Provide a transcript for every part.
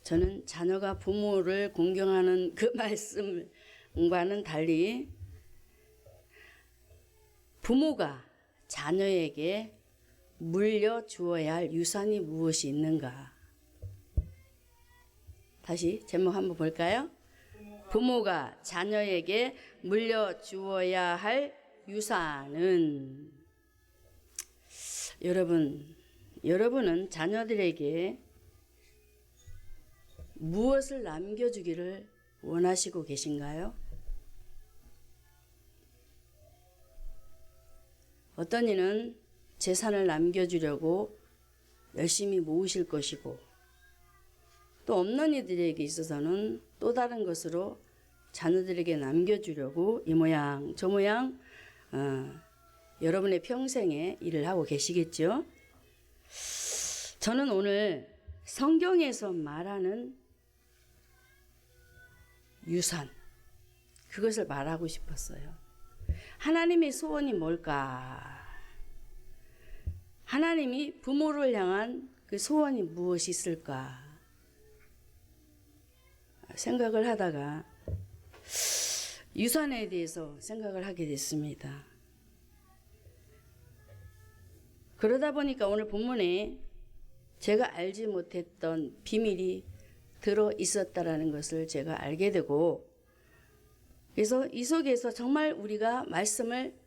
저는 자녀가 부모를 공경하는 그 말씀과는 달리 부모가 자녀에게 물려주어야 할 유산이 무엇이 있는가. 다시 제목 한번 볼까요? 부모가 자녀에게 물려주어야 할 유산은, 여러분은 자녀들에게 무엇을 남겨주기를 원하시고 계신가요? 어떤 이는 재산을 남겨주려고 열심히 모으실 것이고, 또 없는 이들에게 있어서는 또 다른 것으로 자녀들에게 남겨주려고 이 모양 저 모양 여러분의 평생에 일을 하고 계시겠죠. 저는 오늘 성경에서 말하는 유산, 그것을 말하고 싶었어요. 하나님의 소원이 뭘까? 하나님이 부모를 향한 그 소원이 무엇이 있을까? 생각을 하다가 유산에 대해서 생각을 하게 됐습니다. 그러다 보니까 오늘 본문에 제가 알지 못했던 비밀이 들어 있었다라는 것을 제가 알게 되고, 그래서 이 속에서 정말 우리가 말씀을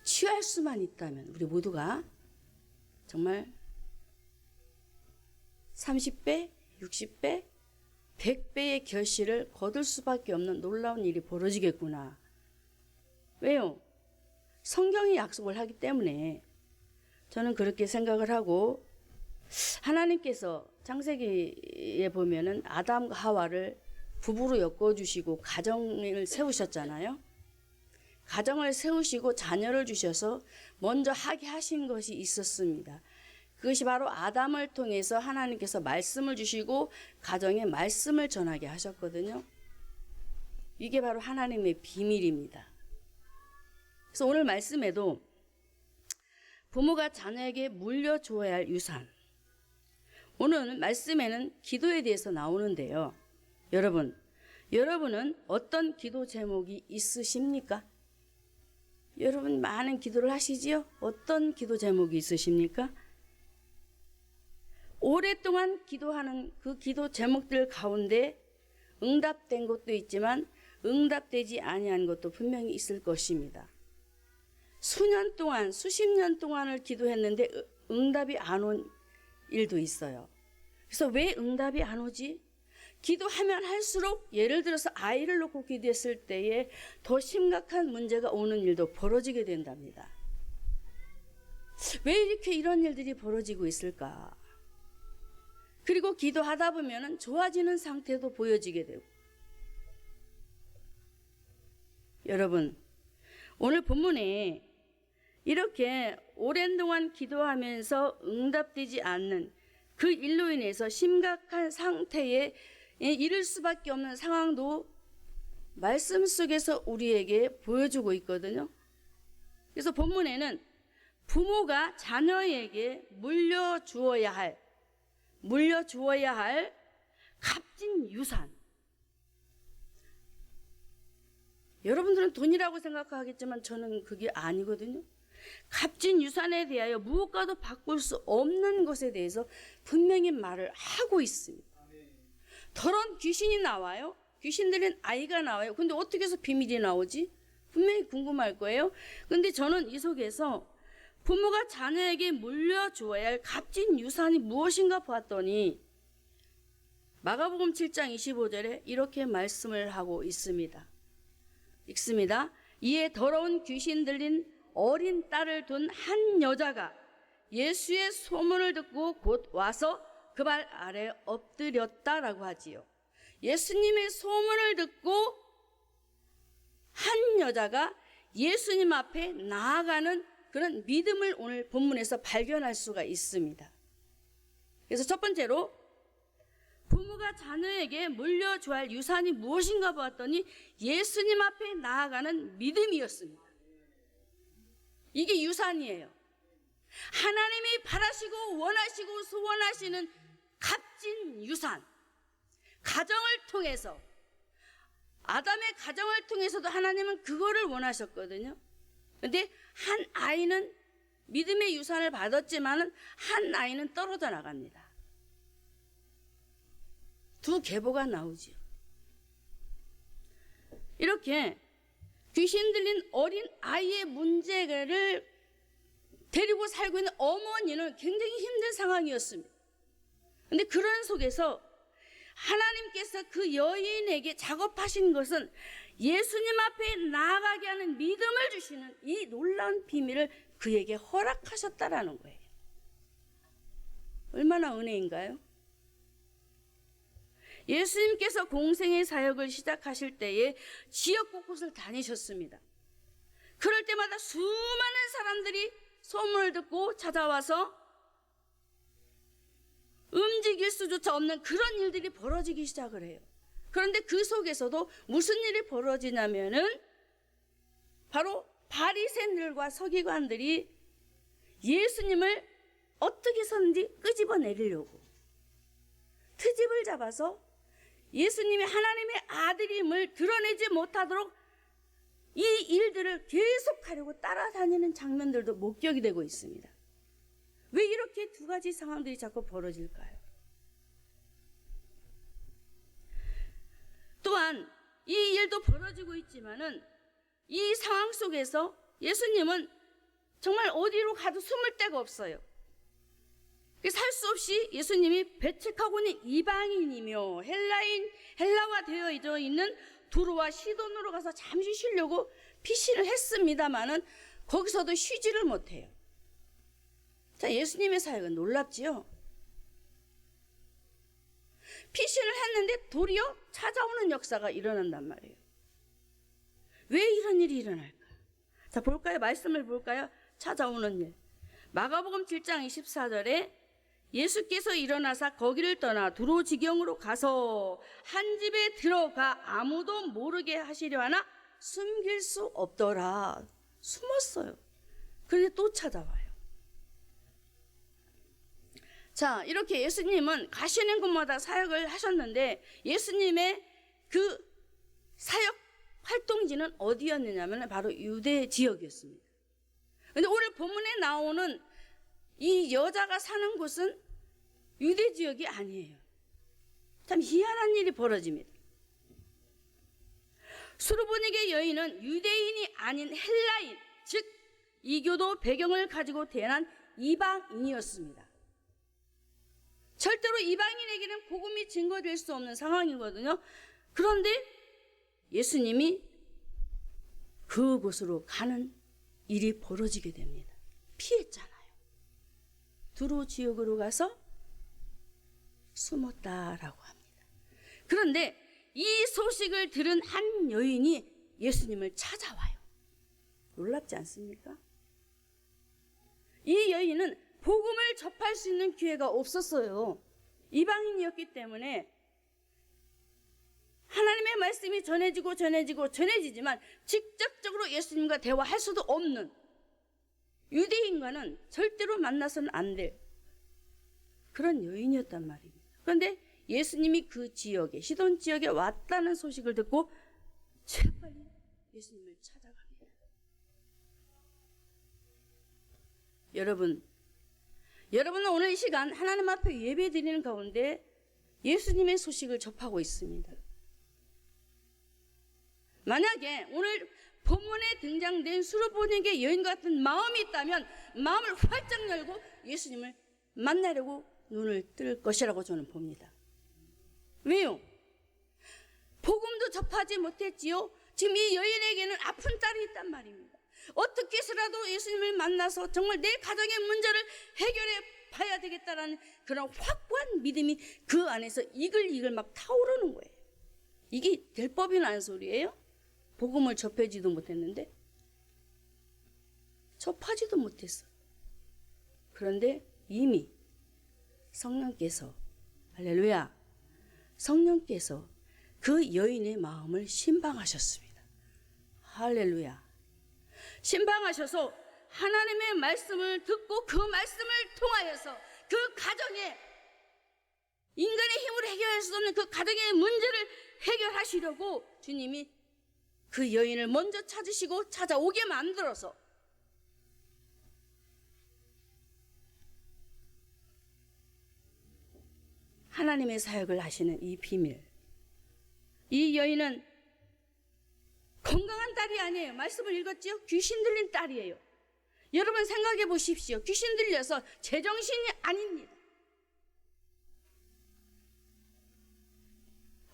취할 수만 있다면 우리 모두가 정말 30배, 60배, 100배의 결실을 거둘 수밖에 없는 놀라운 일이 벌어지겠구나. 왜요? 성경이 약속을 하기 때문에 저는 그렇게 생각을 하고, 하나님께서 창세기에 보면은 아담과 하와를 부부로 엮어주시고 가정을 세우셨잖아요. 가정을 세우시고 자녀를 주셔서 먼저 하게 하신 것이 있었습니다. 그것이 바로 아담을 통해서 하나님께서 말씀을 주시고 가정에 말씀을 전하게 하셨거든요. 이게 바로 하나님의 비밀입니다. 그래서 오늘 말씀에도 부모가 자녀에게 물려주어야 할 유산, 오늘 말씀에는 기도에 대해서 나오는데요. 여러분은 어떤 기도 제목이 있으십니까? 여러분 많은 기도를 하시지요? 어떤 기도 제목이 있으십니까? 오랫동안 기도하는 그 기도 제목들 가운데 응답된 것도 있지만 응답되지 아니한 것도 분명히 있을 것입니다. 수년 동안, 수십 년 동안을 기도했는데 응답이 안 온 일도 있어요. 그래서 왜 응답이 안 오지? 기도하면 할수록, 예를 들어서 아이를 놓고 기도했을 때에 더 심각한 문제가 오는 일도 벌어지게 된답니다. 왜 이렇게 이런 일들이 벌어지고 있을까? 그리고 기도하다 보면 좋아지는 상태도 보여지게 되고. 여러분, 오늘 본문에 이렇게 오랜 동안 기도하면서 응답되지 않는 그 일로 인해서 심각한 상태에 이를 수밖에 없는 상황도 말씀 속에서 우리에게 보여주고 있거든요. 그래서 본문에는 부모가 자녀에게 물려주어야 할 값진 유산. 여러분들은 돈이라고 생각하겠지만 저는 그게 아니거든요. 값진 유산에 대하여 무엇과도 바꿀 수 없는 것에 대해서 분명히 말을 하고 있습니다. 더러운 귀신이 나와요. 귀신들은 아이가 나와요. 근데 어떻게 해서 비밀이 나오지? 분명히 궁금할 거예요. 근데 저는 이 속에서 부모가 자녀에게 물려주어야 할 값진 유산이 무엇인가 봤더니 마가복음 7장 25절에 이렇게 말씀을 하고 있습니다. 읽습니다. 이에 더러운 귀신 들린 어린 딸을 둔 한 여자가 예수의 소문을 듣고 곧 와서 그 발 아래 엎드렸다라고 하지요. 예수님의 소문을 듣고 한 여자가 예수님 앞에 나아가는 그런 믿음을 오늘 본문에서 발견할 수가 있습니다. 그래서 첫 번째로 부모가 자녀에게 물려줘야 할 유산이 무엇인가 보았더니 예수님 앞에 나아가는 믿음이었습니다. 이게 유산이에요. 하나님이 바라시고 원하시고 소원하시는 값진 값진 유산, 가정을 통해서, 아담의 가정을 통해서도 하나님은 그거를 원하셨거든요. 근데 한 아이는 믿음의 유산을 받았지만은 한 아이는 떨어져 나갑니다. 두 계보가 나오지요. 이렇게 귀신 들린 어린 아이의 문제를 데리고 살고 있는 어머니는 굉장히 힘든 상황이었습니다. 근데 그런 속에서 하나님께서 그 여인에게 작업하신 것은 예수님 앞에 나아가게 하는 믿음을 주시는 이 놀라운 비밀을 그에게 허락하셨다라는 거예요. 얼마나 은혜인가요? 예수님께서 공생의 사역을 시작하실 때에 지역 곳곳을 다니셨습니다. 그럴 때마다 수많은 사람들이 소문을 듣고 찾아와서 움직일 수조차 없는 그런 일들이 벌어지기 시작을 해요. 그런데 그 속에서도 무슨 일이 벌어지냐면은 바로 바리새인들과 서기관들이 예수님을 어떻게 해서든지 끄집어내리려고 트집을 잡아서 예수님이 하나님의 아들임을 드러내지 못하도록 이 일들을 계속하려고 따라다니는 장면들도 목격이 되고 있습니다. 왜 이렇게 두 가지 상황들이 자꾸 벌어질까요? 또한 이 일도 벌어지고 있지만은 이 상황 속에서 예수님은 정말 어디로 가도 숨을 데가 없어요. 살 수 없이 예수님이 배척하고 있는 이방인이며 헬라화 되어 있는 두로와 시돈으로 가서 잠시 쉬려고 피신을 했습니다마는 거기서도 쉬지를 못해요. 자, 예수님의 사역은 놀랍지요. 피신을 했는데 도리어 찾아오는 역사가 일어난단 말이에요. 왜 이런 일이 일어날까? 자, 볼까요? 말씀을 볼까요? 찾아오는 일. 마가복음 7장 24절에 예수께서 일어나사 거기를 떠나 두로 지경으로 가서 한 집에 들어가 아무도 모르게 하시려 하나 숨길 수 없더라. 숨었어요. 그런데 또 찾아와요. 자, 이렇게 예수님은 가시는 곳마다 사역을 하셨는데 예수님의 그 사역 활동지는 어디였느냐면 바로 유대 지역이었습니다. 그런데 오늘 본문에 나오는 이 여자가 사는 곳은 유대 지역이 아니에요. 참 희한한 일이 벌어집니다. 수르보니게 여인은 유대인이 아닌 헬라인, 즉 이교도 배경을 가지고 태어난 이방인이었습니다. 절대로 이방인에게는 복음이 증거될 수 없는 상황이거든요. 그런데 예수님이 그곳으로 가는 일이 벌어지게 됩니다. 피했잖아요. 두로 지역으로 가서 숨었다라고 합니다. 그런데 이 소식을 들은 한 여인이 예수님을 찾아와요. 놀랍지 않습니까? 이 여인은 복음을 접할 수 있는 기회가 없었어요. 이방인이었기 때문에 하나님의 말씀이 전해지지만 직접적으로 예수님과 대화할 수도 없는 유대인과는 절대로 만나서는 안 될 그런 여인이었단 말입니다. 그런데 예수님이 그 지역에, 시돈 지역에 왔다는 소식을 듣고 재빨리 예수님을 찾아갑니다. 여러분은 오늘 이 시간 하나님 앞에 예배 드리는 가운데 예수님의 소식을 접하고 있습니다. 만약에 오늘 본문에 등장된 수르보니게 여인 같은 마음이 있다면 마음을 활짝 열고 예수님을 만나려고 눈을 뜰 것이라고 저는 봅니다. 왜요? 복음도 접하지 못했지요. 지금 이 여인에게는 아픈 딸이 있단 말입니다. 어떻게 해서라도 예수님을 만나서 정말 내 가정의 문제를 해결해 봐야 되겠다라는 그런 확고한 믿음이 그 안에서 이글이글 막 타오르는 거예요. 이게 될 법이 나는 소리예요? 복음을 접하지도 못했는데 접하지도 못했어. 그런데 이미 성령께서, 할렐루야, 성령께서 그 여인의 마음을 신방하셨습니다. 할렐루야. 신방하셔서 하나님의 말씀을 듣고 그 말씀을 통하여서 그 가정에 인간의 힘으로 해결할 수 없는 그 가정의 문제를 해결하시려고 주님이 그 여인을 먼저 찾으시고 찾아오게 만들어서 하나님의 사역을 하시는 이 비밀. 이 여인은 건강한 딸이 아니에요. 말씀을 읽었지요? 귀신 들린 딸이에요. 여러분 생각해 보십시오. 귀신 들려서 제정신이 아닙니다.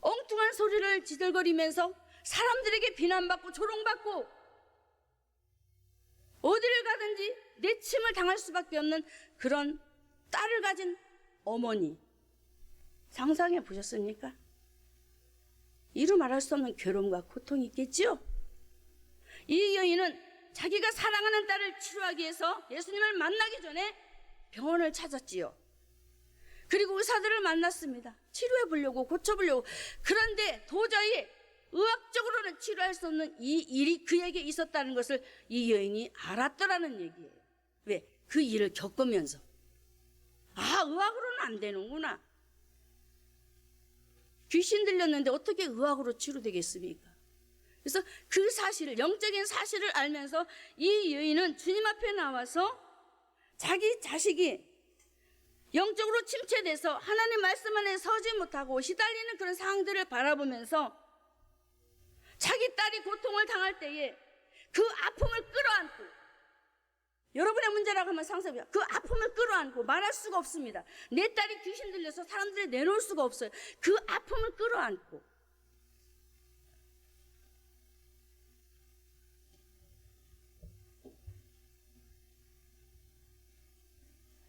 엉뚱한 소리를 지들거리면서 사람들에게 비난받고 조롱받고 어디를 가든지 내침을 당할 수밖에 없는 그런 딸을 가진 어머니. 상상해 보셨습니까? 이루 말할 수 없는 괴로움과 고통이 있겠지요? 이 여인은 자기가 사랑하는 딸을 치료하기 위해서 예수님을 만나기 전에 병원을 찾았지요. 그리고 의사들을 만났습니다. 치료해 보려고, 고쳐 보려고. 그런데 도저히 의학적으로는 치료할 수 없는 이 일이 그에게 있었다는 것을 이 여인이 알았더라는 얘기예요. 왜? 그 일을 겪으면서. 아, 의학으로는 안 되는구나. 귀신 들렸는데 어떻게 의학으로 치료되겠습니까? 그래서 그 사실을, 영적인 사실을 알면서 이 여인은 주님 앞에 나와서 자기 자식이 영적으로 침체돼서 하나님 말씀 안에 서지 못하고 시달리는 그런 상황들을 바라보면서 자기 딸이 고통을 당할 때에 그 아픔을 끌어안고, 여러분의 문제라고 하면 상상해요. 그 아픔을 끌어안고 말할 수가 없습니다. 내 딸이 귀신 들려서 사람들이 내놓을 수가 없어요. 그 아픔을 끌어안고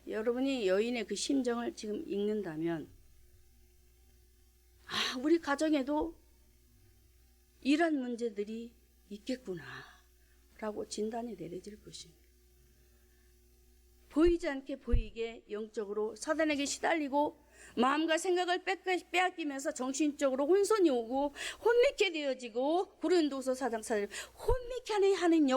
여러분이 여인의 그 심정을 지금 읽는다면, 아, 우리 가정에도 이런 문제들이 있겠구나 라고 진단이 내려질 것입니다. 보이지 않게 보이게 영적으로 사단에게 시달리고 마음과 생각을 빼앗기면서 정신적으로 혼선이 오고 혼미케 되어지고 고린도서 4장 4절 혼미케 하는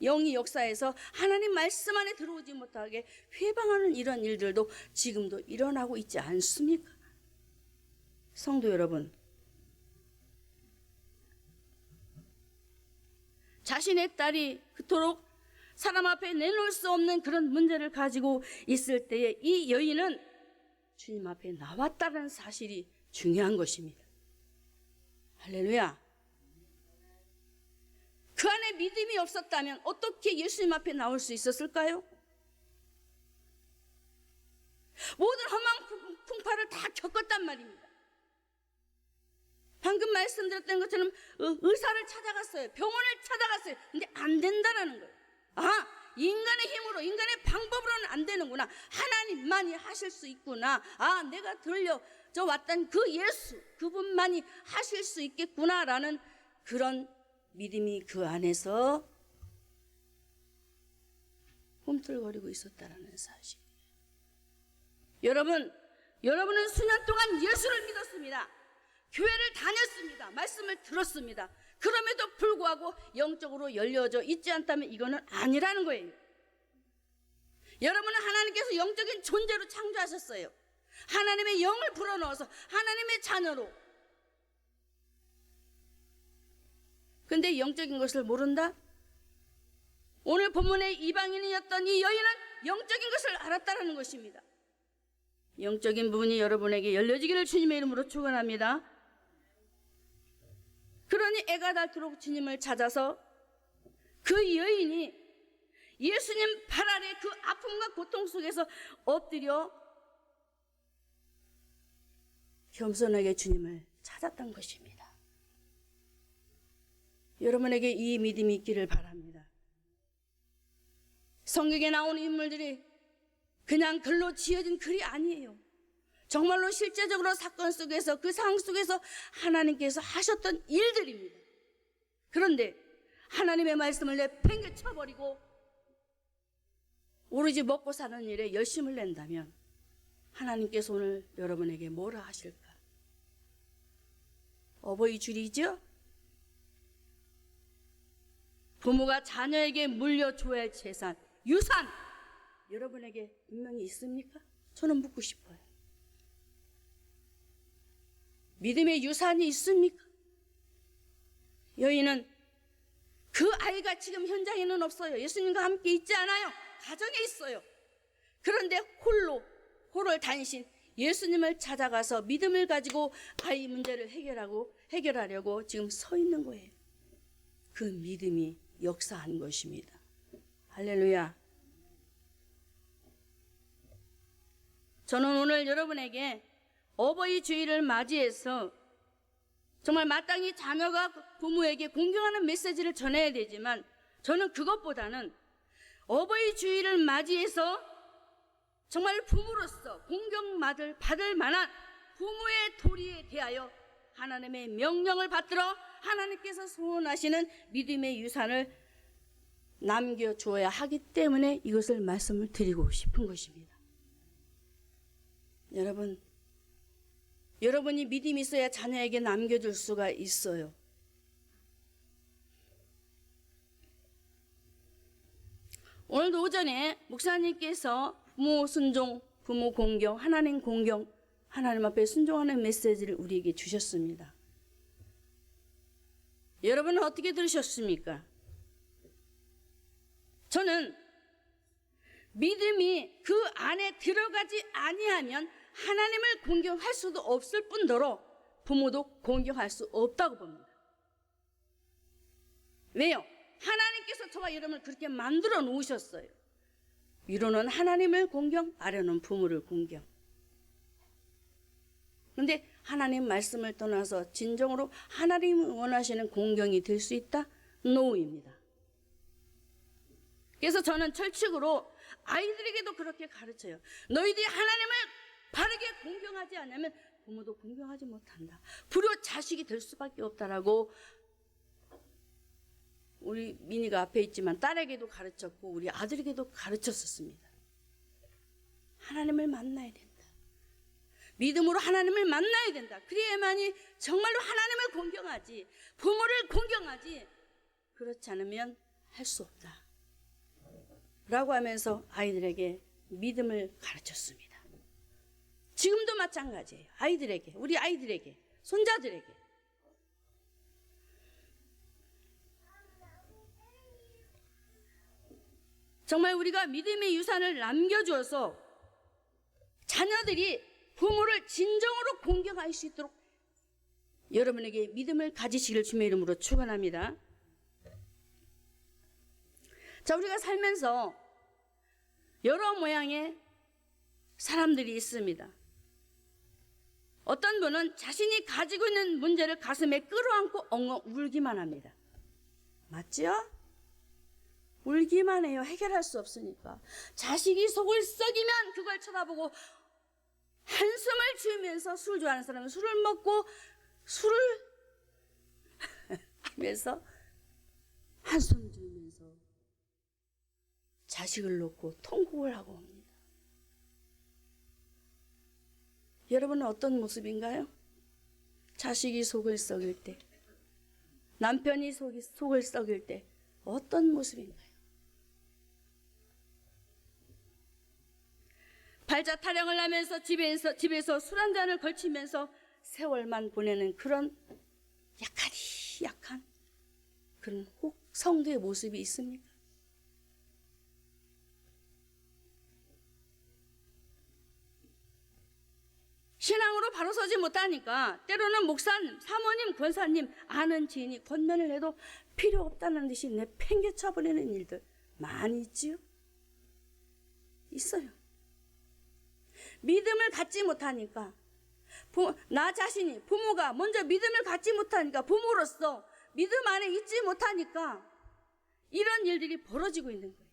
영이 역사에서 하나님 말씀 안에 들어오지 못하게 회방하는 이런 일들도 지금도 일어나고 있지 않습니까? 성도 여러분, 자신의 딸이 그토록 사람 앞에 내놓을 수 없는 그런 문제를 가지고 있을 때에 이 여인은 주님 앞에 나왔다는 사실이 중요한 것입니다. 할렐루야. 그 안에 믿음이 없었다면 어떻게 예수님 앞에 나올 수 있었을까요? 모든 험한 풍파를 다 겪었단 말입니다. 방금 말씀드렸던 것처럼 의사를 찾아갔어요. 병원을 찾아갔어요. 근데 안 된다라는 거예요. 아, 인간의 힘으로, 인간의 방법으로는 안 되는구나. 하나님만이 하실 수 있구나. 아, 내가 들려져 왔던 그 예수, 그분만이 하실 수 있겠구나라는 그런 믿음이 그 안에서 꿈틀거리고 있었다라는 사실. 여러분은 수년 동안 예수를 믿었습니다. 교회를 다녔습니다. 말씀을 들었습니다. 그럼에도 불구하고 영적으로 열려져 있지 않다면 이거는 아니라는 거예요. 여러분은 하나님께서 영적인 존재로 창조하셨어요. 하나님의 영을 불어넣어서 하나님의 자녀로. 근데 영적인 것을 모른다? 오늘 본문의 이방인이었던 이 여인은 영적인 것을 알았다는 것입니다. 영적인 부분이 여러분에게 열려지기를 주님의 이름으로 축원합니다. 그러니 애가 닳도록 주님을 찾아서 그 여인이 예수님 발 아래 그 아픔과 고통 속에서 엎드려 겸손하게 주님을 찾았던 것입니다. 여러분에게 이 믿음이 있기를 바랍니다. 성경에 나오는 인물들이 그냥 글로 지어진 글이 아니에요. 정말로 실제적으로 사건 속에서, 그 상황 속에서 하나님께서 하셨던 일들입니다. 그런데 하나님의 말씀을 내팽개쳐버리고 오로지 먹고 사는 일에 열심을 낸다면 하나님께서 오늘 여러분에게 뭐라 하실까? 어버이 줄이죠? 부모가 자녀에게 물려줘야 할 재산, 유산, 여러분에게 분명히 있습니까? 저는 묻고 싶어요. 믿음의 유산이 있습니까? 여인은 그 아이가 지금 현장에는 없어요. 예수님과 함께 있지 않아요. 가정에 있어요. 그런데 홀을 단신 예수님을 찾아가서 믿음을 가지고 아이 문제를 해결하려고 지금 서 있는 거예요. 그 믿음이 역사한 것입니다. 할렐루야. 저는 오늘 여러분에게 어버이 주일을 맞이해서 정말 마땅히 자녀가 부모에게 공경하는 메시지를 전해야 되지만 저는 그것보다는 어버이 주일을 맞이해서 정말 부모로서 받을 만한 부모의 도리에 대하여 하나님의 명령을 받들어 하나님께서 소원하시는 믿음의 유산을 남겨주어야 하기 때문에 이것을 말씀을 드리고 싶은 것입니다. 여러분이 믿음이 있어야 자녀에게 남겨줄 수가 있어요. 오늘도 오전에 목사님께서 부모 순종, 부모 공경, 하나님 공경, 하나님 앞에 순종하는 메시지를 우리에게 주셨습니다. 여러분은 어떻게 들으셨습니까? 저는 믿음이 그 안에 들어가지 아니하면 하나님을 공경할 수도 없을 뿐더러 부모도 공경할 수 없다고 봅니다. 왜요? 하나님께서 저와 여러분을 그렇게 만들어 놓으셨어요. 위로는 하나님을 공경, 아래는 부모를 공경. 그런데 하나님 말씀을 떠나서 진정으로 하나님이 원하시는 공경이 될 수 있다? 노입니다. 그래서 저는 철칙으로 아이들에게도 그렇게 가르쳐요. 너희들이 하나님을 바르게 공경하지 않으면 부모도 공경하지 못한다. 불효 자식이 될 수밖에 없다라고 우리 민이가 앞에 있지만 딸에게도 가르쳤고 우리 아들에게도 가르쳤었습니다. 하나님을 만나야 된다. 믿음으로 하나님을 만나야 된다. 그래야만이 정말로 하나님을 공경하지, 부모를 공경하지, 그렇지 않으면 할 수 없다 라고 하면서 아이들에게 믿음을 가르쳤습니다. 지금도 마찬가지예요. 아이들에게, 우리 아이들에게, 손자들에게. 정말 우리가 믿음의 유산을 남겨주어서 자녀들이 부모를 진정으로 공경할 수 있도록 여러분에게 믿음을 가지시기를 주님의 이름으로 축원합니다. 자, 우리가 살면서 여러 모양의 사람들이 있습니다. 어떤 분은 자신이 가지고 있는 문제를 가슴에 끌어안고 엉엉 울기만 합니다. 맞죠? 울기만 해요. 해결할 수 없으니까. 자식이 속을 썩이면 그걸 쳐다보고 한숨을 지으면서, 술 좋아하는 사람은 술을 먹고 술을 하면서 한숨 지으면서 자식을 놓고 통곡을 하고 옵니다. 여러분은 어떤 모습인가요? 자식이 속을 썩일 때, 남편이 속을 썩일 때 어떤 모습인가요? 발자 타령을 하면서 집에서 술 한 잔을 걸치면서 세월만 보내는 그런 약한 그런 성도의 모습이 있습니까? 신앙으로 바로 서지 못하니까 때로는 목사님, 사모님, 권사님, 아는 지인이 권면을 해도 필요 없다는 듯이 내팽개쳐버리는 일들 많이 있지요? 있어요. 믿음을 갖지 못하니까 나 자신이 부모가 먼저 믿음을 갖지 못하니까 부모로서 믿음 안에 있지 못하니까 이런 일들이 벌어지고 있는 거예요.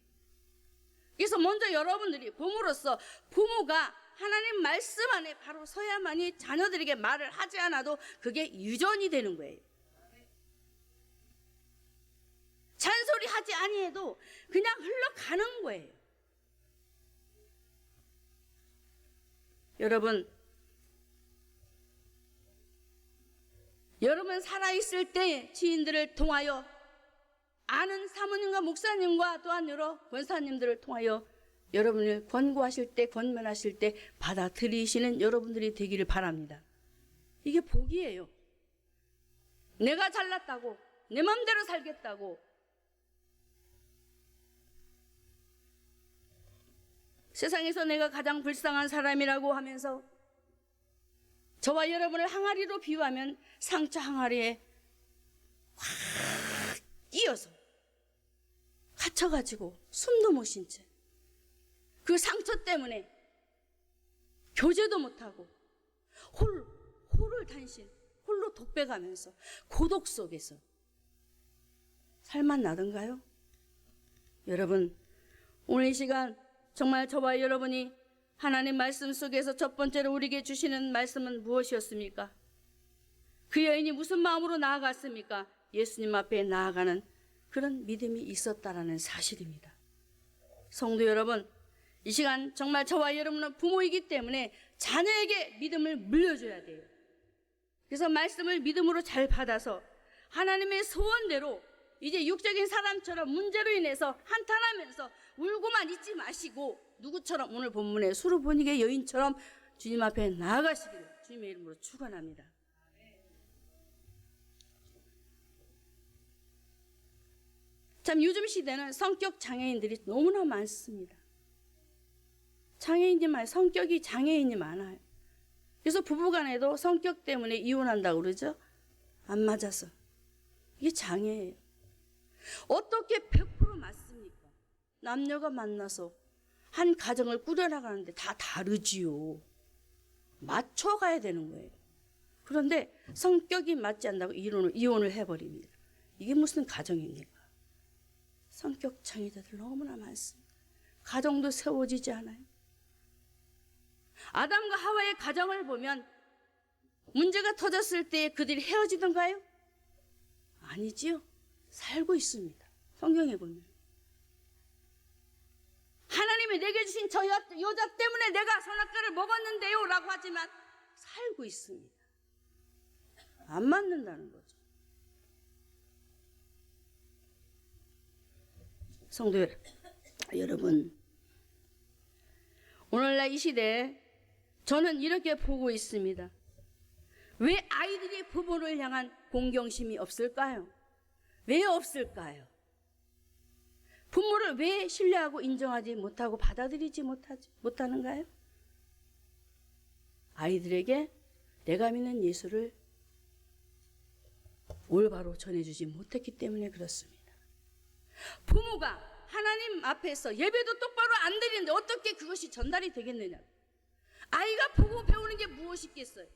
그래서 먼저 여러분들이 부모로서 부모가 하나님 말씀 안에 바로 서야만이 자녀들에게 말을 하지 않아도 그게 유전이 되는 거예요. 잔소리 하지 아니해도 그냥 흘러가는 거예요. 여러분 살아있을 때 지인들을 통하여 아는 사모님과 목사님과 또한 여러 권사님들을 통하여 여러분을 권고하실 때, 권면하실 때 받아들이시는 여러분들이 되기를 바랍니다. 이게 복이에요. 내가 잘났다고, 내 맘대로 살겠다고, 세상에서 내가 가장 불쌍한 사람이라고 하면서 저와 여러분을 항아리로 비유하면 상처 항아리에 확 끼어서 갇혀가지고 숨도 못 쉰 채 그 상처 때문에 교제도 못하고 홀을 단신, 홀로 독백하면서 고독 속에서 살만 나던가요? 여러분, 오늘 이 시간 정말 저와 여러분이 하나님 말씀 속에서 첫 번째로 우리에게 주시는 말씀은 무엇이었습니까? 그 여인이 무슨 마음으로 나아갔습니까? 예수님 앞에 나아가는 그런 믿음이 있었다라는 사실입니다. 성도 여러분, 이 시간 정말 저와 여러분은 부모이기 때문에 자녀에게 믿음을 물려줘야 돼요. 그래서 말씀을 믿음으로 잘 받아서 하나님의 소원대로 이제 육적인 사람처럼 문제로 인해서 한탄하면서 울고만 있지 마시고 누구처럼 오늘 본문의 수르보니게 여인처럼 주님 앞에 나아가시기를 주님의 이름으로 축원합니다. 참 요즘 시대는 성격 장애인들이 너무나 많습니다. 장애인이 많아요. 성격이 장애인이 많아요. 그래서 부부간에도 성격 때문에 이혼한다고 그러죠. 안 맞아서. 이게 장애예요. 어떻게 100% 맞습니까? 남녀가 만나서 한 가정을 꾸려나가는데 다 다르지요. 맞춰가야 되는 거예요. 그런데 성격이 맞지 않다고 이혼을 해버립니다. 이게 무슨 가정입니까? 성격 장애자들 너무나 많습니다. 가정도 세워지지 않아요. 아담과 하와의 가정을 보면 문제가 터졌을 때 그들이 헤어지던가요? 아니지요. 살고 있습니다. 성경에 보면 하나님이 내게 주신 저 여자 때문에 내가 선악과를 먹었는데요 라고 하지만 살고 있습니다. 안 맞는다는 거죠. 성도 여러분, 오늘날 이 시대에 저는 이렇게 보고 있습니다. 왜 아이들이 부모를 향한 공경심이 없을까요? 왜 없을까요? 부모를 왜 신뢰하고 인정하지 못하고 받아들이지 못하는가요? 아이들에게 내가 믿는 예수를 올바로 전해주지 못했기 때문에 그렇습니다. 부모가 하나님 앞에서 예배도 똑바로 안 드리는데 어떻게 그것이 전달이 되겠느냐? 아이가 보고 배우는 게 무엇이겠어요?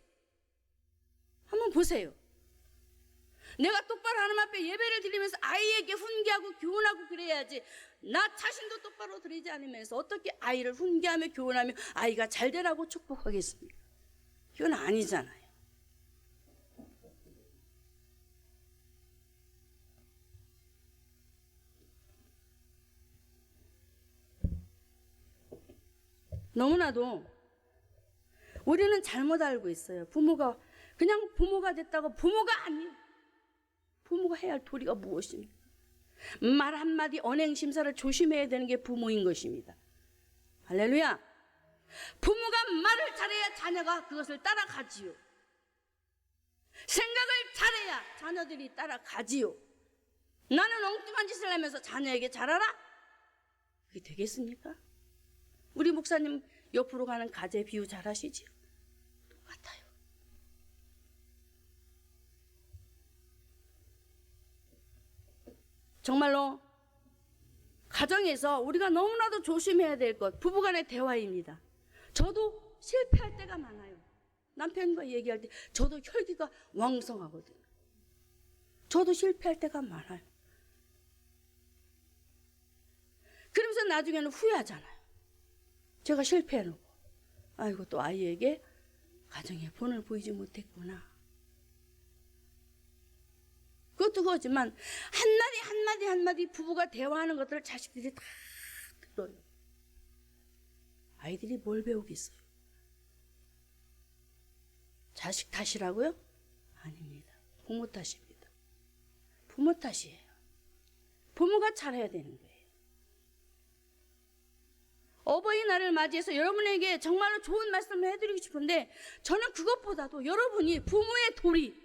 한번 보세요. 내가 똑바로 하나님 앞에 예배를 드리면서 아이에게 훈계하고 교훈하고 그래야지, 나 자신도 똑바로 드리지 않으면서 어떻게 아이를 훈계하며 교훈하며 아이가 잘 되라고 축복하겠습니까? 이건 아니잖아요. 너무나도 우리는 잘못 알고 있어요. 부모가 그냥 부모가 됐다고 부모가 아니에요. 부모가 해야 할 도리가 무엇입니까? 말 한마디 언행 심사를 조심해야 되는 게 부모인 것입니다. 할렐루야. 부모가 말을 잘해야 자녀가 그것을 따라가지요. 생각을 잘해야 자녀들이 따라가지요. 나는 엉뚱한 짓을 하면서 자녀에게 잘하라? 그게 되겠습니까? 우리 목사님 옆으로 가는 가재 비유 잘 하시지요? 똑같아요. 정말로 가정에서 우리가 너무나도 조심해야 될 것, 부부간의 대화입니다. 저도 실패할 때가 많아요. 남편과 얘기할 때 저도 혈기가 왕성하거든요. 저도 실패할 때가 많아요. 그러면서 나중에는 후회하잖아요. 제가 실패해놓고 아이고 또 아이에게 가정의 본을 보이지 못했구나. 그것도 그거지만 한마디 부부가 대화하는 것들을 자식들이 다 들어요. 아이들이 뭘 배우겠어요? 자식 탓이라고요? 아닙니다. 부모 탓입니다. 부모 탓이에요. 부모가 잘해야 되는 거예요. 어버이날을 맞이해서 여러분에게 정말로 좋은 말씀을 해드리고 싶은데, 저는 그것보다도 여러분이 부모의 도리,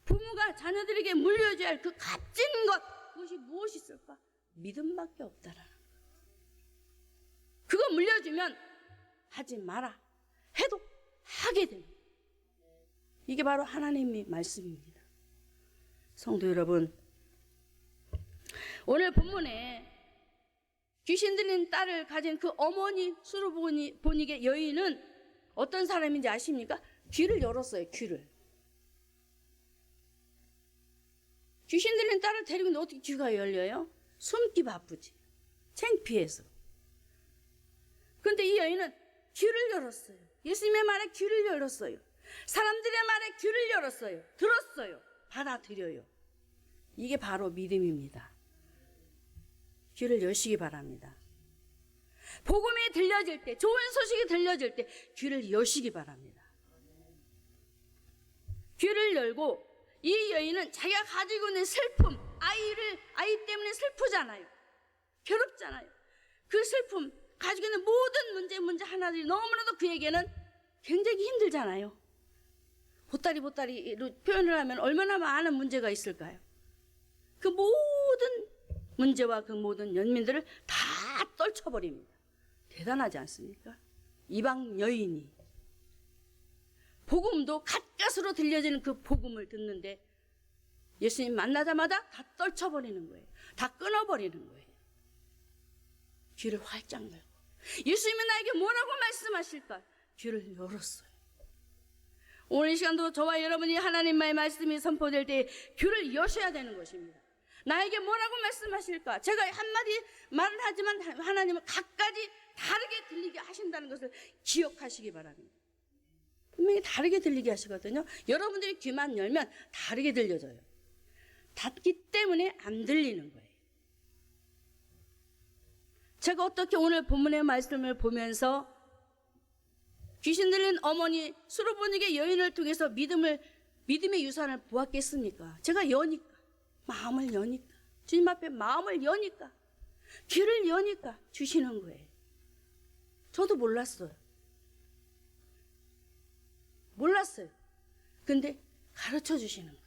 부모가 자녀들에게 물려줘야 할 그 값진 것, 그것이 무엇이 있을까? 믿음밖에 없다라는 거. 그거 물려주면 하지 마라 해도 하게 됩니다. 이게 바로 하나님의 말씀입니다. 성도 여러분, 오늘 본문에 귀신 들린 딸을 가진 그 어머니 수르보니게 여인은 어떤 사람인지 아십니까? 귀를 열었어요. 귀를. 귀신 들린 딸을 데리고 있는데 어떻게 귀가 열려요? 숨기 바쁘지. 창피해서. 그런데 이 여인은 귀를 열었어요. 예수님의 말에 귀를 열었어요. 사람들의 말에 귀를 열었어요. 들었어요. 받아들여요. 이게 바로 믿음입니다. 귀를 여시기 바랍니다. 복음이 들려질 때, 좋은 소식이 들려질 때 귀를 여시기 바랍니다. 귀를 열고, 이 여인은 자기가 가지고 있는 슬픔, 아이 때문에 슬프잖아요. 괴롭잖아요. 그 슬픔, 가지고 있는 모든 문제 하나들이 너무나도 그에게는 굉장히 힘들잖아요. 보따리로 표현을 하면 얼마나 많은 문제가 있을까요? 그 모든 문제와 그 모든 연민들을 다 떨쳐버립니다. 대단하지 않습니까? 이방 여인이 복음도 갓갓으로 들려지는 그 복음을 듣는데 예수님 만나자마자 다 떨쳐버리는 거예요. 다 끊어버리는 거예요. 귀를 활짝 열고, 예수님이 나에게 뭐라고 말씀하실까? 귀를 열었어요. 오늘 이 시간도 저와 여러분이 하나님의 말씀이 선포될 때 귀를 여셔야 되는 것입니다. 나에게 뭐라고 말씀하실까? 제가 한마디 말을 하지만 하나님은 각가지 다르게 들리게 하신다는 것을 기억하시기 바랍니다. 분명히 다르게 들리게 하시거든요. 여러분들이 귀만 열면 다르게 들려져요. 닫기 때문에 안 들리는 거예요. 제가 어떻게 오늘 본문의 말씀을 보면서 귀신 들린 어머니 수르보니게 여인을 통해서 믿음의 유산을 보았겠습니까? 제가 여니까, 마음을 여니까, 주님 앞에 마음을 여니까, 귀를 여니까 주시는 거예요. 저도 몰랐어요. 근데 가르쳐 주시는 거예요.